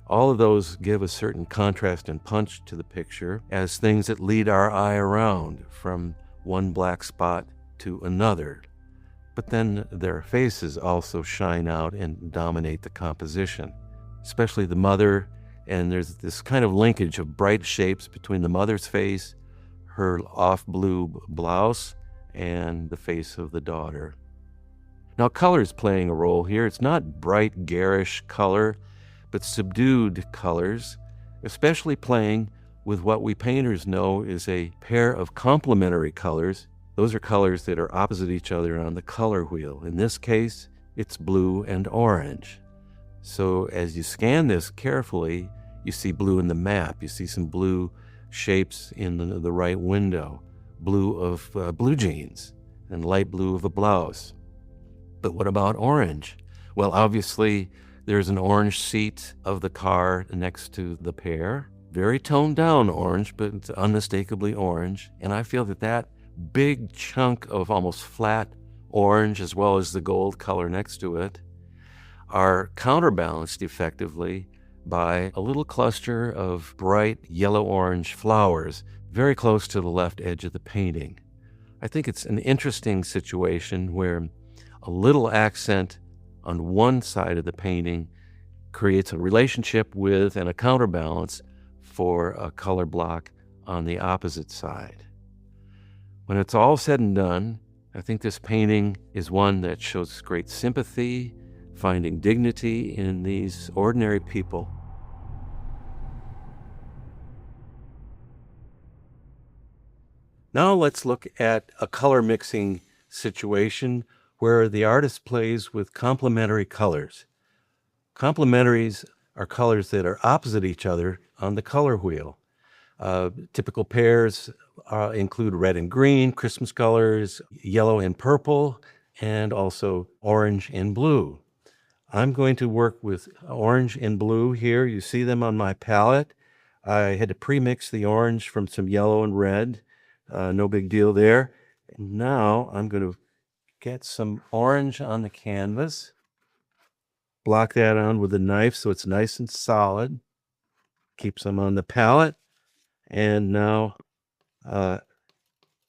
all of those give a certain contrast and punch to the picture as things that lead our eye around from one black spot to another. But then their faces also shine out and dominate the composition, especially the mother And there's this kind of linkage of bright shapes between the mother's face, her off blue blouse, and the face of the daughter. Now, color is playing a role here. It's not bright, garish color, but subdued colors, especially playing with what we painters know is a pair of complementary colors. Those are colors that are opposite each other on the color wheel. In this case, it's blue and orange. So as you scan this carefully, you see blue in the map. You see some blue shapes in the right window, blue of blue jeans and light blue of a blouse. But what about orange? Well, obviously, there's an orange seat of the car next to the pair. Very toned down orange, but it's unmistakably orange. And I feel that that big chunk of almost flat orange, as well as the gold color next to it, are counterbalanced effectively by a little cluster of bright yellow-orange flowers very close to the left edge of the painting. I think it's an interesting situation where a little accent on one side of the painting creates a relationship with and a counterbalance for a color block on the opposite side. When it's all said and done, I think this painting is one that shows great sympathy, finding dignity in these ordinary people. Now let's look at a color mixing situation where the artist plays with complementary colors. Complementaries are colors that are opposite each other on the color wheel. Typical pairs include red and green, Christmas colors, yellow and purple, and also orange and blue. I'm going to work with orange and blue here. You see them on my palette. I had to pre-mix the orange from some yellow and red. No big deal there. And now I'm going to get some orange on the canvas. Block that on with a knife so it's nice and solid. Keep some on the palette. And now,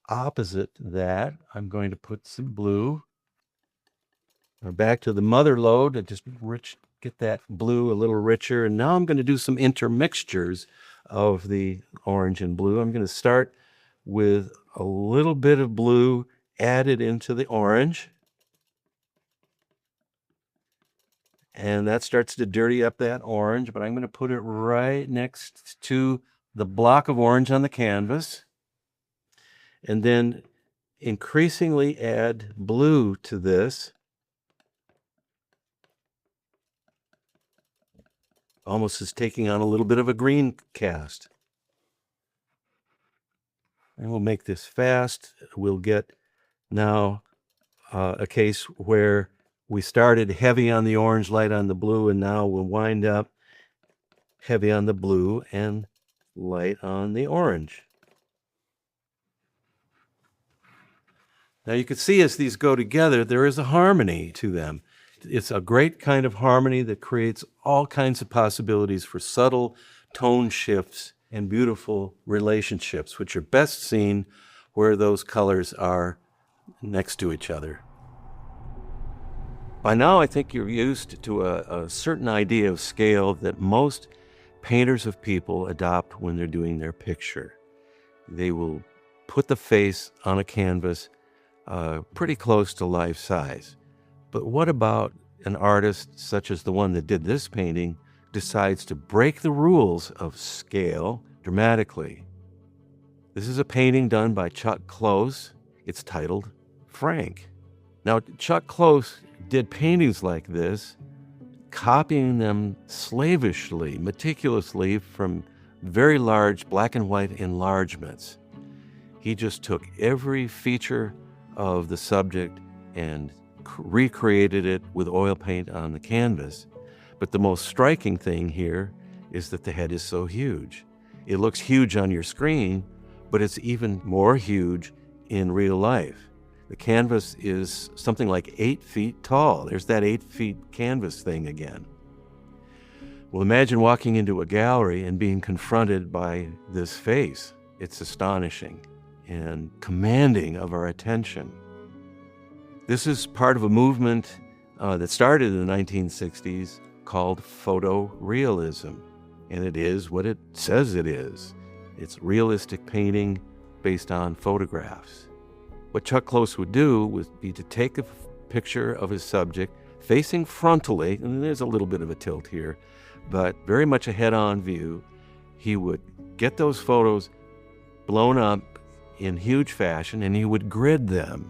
opposite that, I'm going to put some blue. We're back to the mother load and just get that blue a little richer. And now I'm going to do some intermixtures of the orange and blue. I'm going to start with a little bit of blue added into the orange. And that starts to dirty up that orange, but I'm going to put it right next to the block of orange on the canvas. And then increasingly add blue to this. Almost as taking on a little bit of a green cast. And we'll make this fast. We'll get now a case where we started heavy on the orange, light on the blue, and now we'll wind up heavy on the blue and light on the orange. Now you can see as these go together, there is a harmony to them. It's a great kind of harmony that creates all kinds of possibilities for subtle tone shifts and beautiful relationships, which are best seen where those colors are next to each other. By now, I think you're used to a certain idea of scale that most painters of people adopt when they're doing their picture. They will put the face on a canvas pretty close to life size. But what about an artist such as the one that did this painting decides to break the rules of scale dramatically? This is a painting done by Chuck Close. It's titled Frank. Now, Chuck Close did paintings like this, copying them slavishly, meticulously from very large black and white enlargements. He just took every feature of the subject and recreated it with oil paint on the canvas. But the most striking thing here is that the head is so huge. It looks huge on your screen, but it's even more huge in real life. The canvas is something like 8 feet tall. There's that 8 feet canvas thing again. Well, imagine walking into a gallery and being confronted by this face. It's astonishing and commanding of our attention. This is part of a movement that started in the 1960s called photorealism. and it is what it says it is. It's realistic painting based on photographs. What Chuck Close would do would be to take a picture of his subject facing frontally, and there's a little bit of a tilt here, but very much a head-on view. He would get those photos blown up in huge fashion, and he would grid them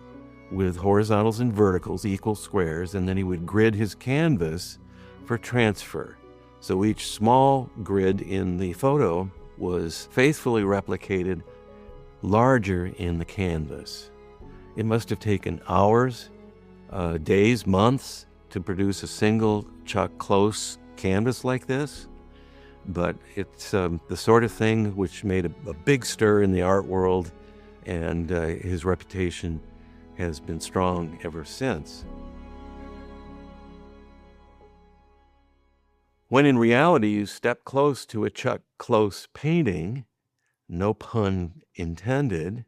with horizontals and verticals, equal squares, and then he would grid his canvas for transfer. So each small grid in the photo was faithfully replicated larger in the canvas. It must have taken hours, days, months to produce a single Chuck Close canvas like this, but it's the sort of thing which made a big stir in the art world, and his reputation has been strong ever since. When in reality you step close to a Chuck Close painting, no pun intended,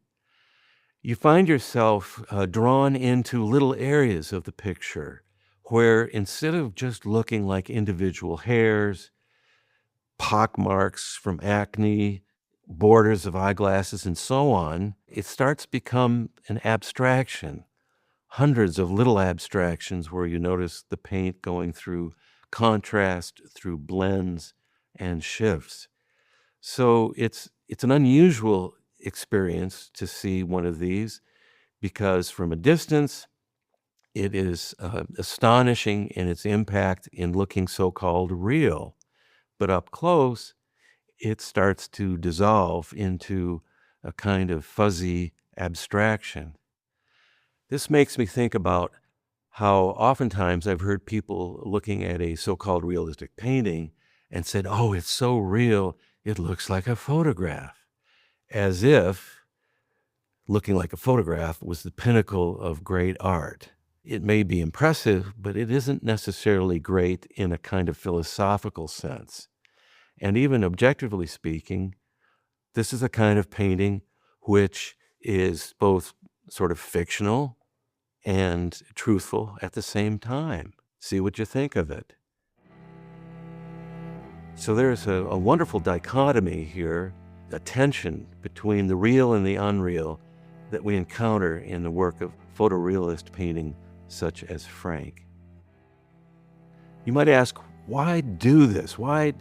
you find yourself drawn into little areas of the picture where, instead of just looking like individual hairs, pockmarks from acne, borders of eyeglasses, and so on, it starts to become an abstraction. Hundreds of little abstractions where you notice the paint going through contrast, through blends and shifts. So it's an unusual experience to see one of these, because from a distance, it is astonishing in its impact in looking so-called real. But up close, it starts to dissolve into a kind of fuzzy abstraction. This makes me think about how oftentimes I've heard people looking at a so-called realistic painting and said, "Oh, it's so real, it looks like a photograph," as if looking like a photograph was the pinnacle of great art. It may be impressive, but it isn't necessarily great in a kind of philosophical sense. And even objectively speaking, this is a kind of painting which is both sort of fictional and truthful at the same time. See what you think of it. So there's a wonderful dichotomy here, a tension between the real and the unreal that we encounter in the work of photorealist painting such as Frank. You might ask, why do this? Why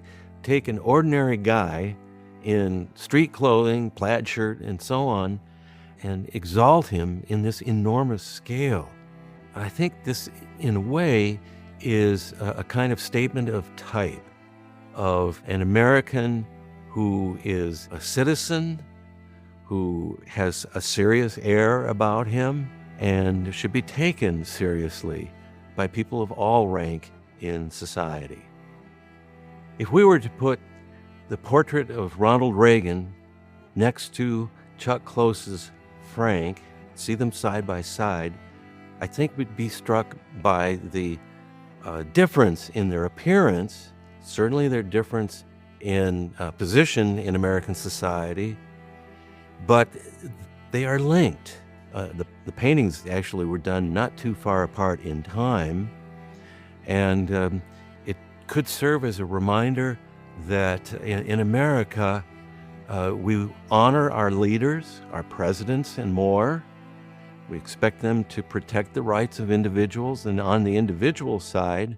take an ordinary guy in street clothing, plaid shirt, and so on, and exalt him in this enormous scale? I think this, in a way, is a kind of statement of type of an American who is a citizen, who has a serious air about him, and should be taken seriously by people of all rank in society. If we were to put the portrait of Ronald Reagan next to Chuck Close's Frank, see them side by side, I think we'd be struck by the difference in their appearance, certainly their difference in position in American society, but they are linked. The paintings actually were done not too far apart in time, and it could serve as a reminder that in America, we honor our leaders, our presidents, and more. We expect them to protect the rights of individuals, and on the individual side,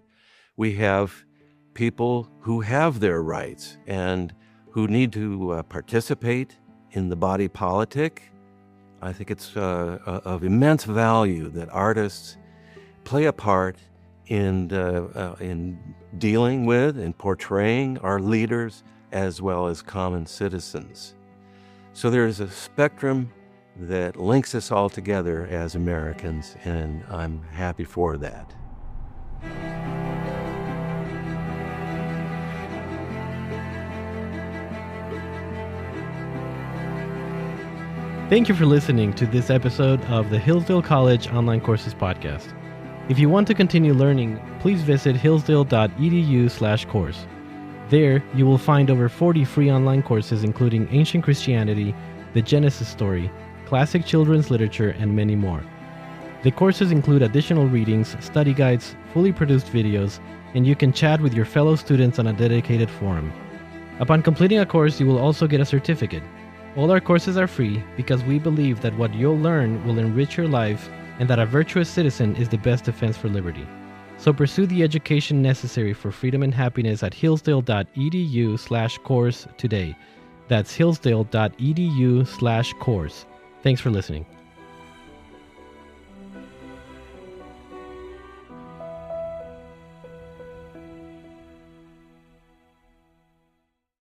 we have people who have their rights and who need to participate in the body politic. I think it's of immense value that artists play a part in dealing with and portraying our leaders as well as common citizens. So there's a spectrum that links us all together as Americans, and I'm happy for that. Thank you for listening to this episode of the Hillsdale College Online Courses Podcast. If you want to continue learning, please visit hillsdale.edu/course. There, you will find over 40 free online courses including Ancient Christianity, the Genesis story, classic children's literature, and many more. The courses include additional readings, study guides, fully produced videos, and you can chat with your fellow students on a dedicated forum. Upon completing a course, you will also get a certificate. All our courses are free because we believe that what you'll learn will enrich your life and that a virtuous citizen is the best defense for liberty. So pursue the education necessary for freedom and happiness at hillsdale.edu/course today. That's hillsdale.edu/course. Thanks for listening.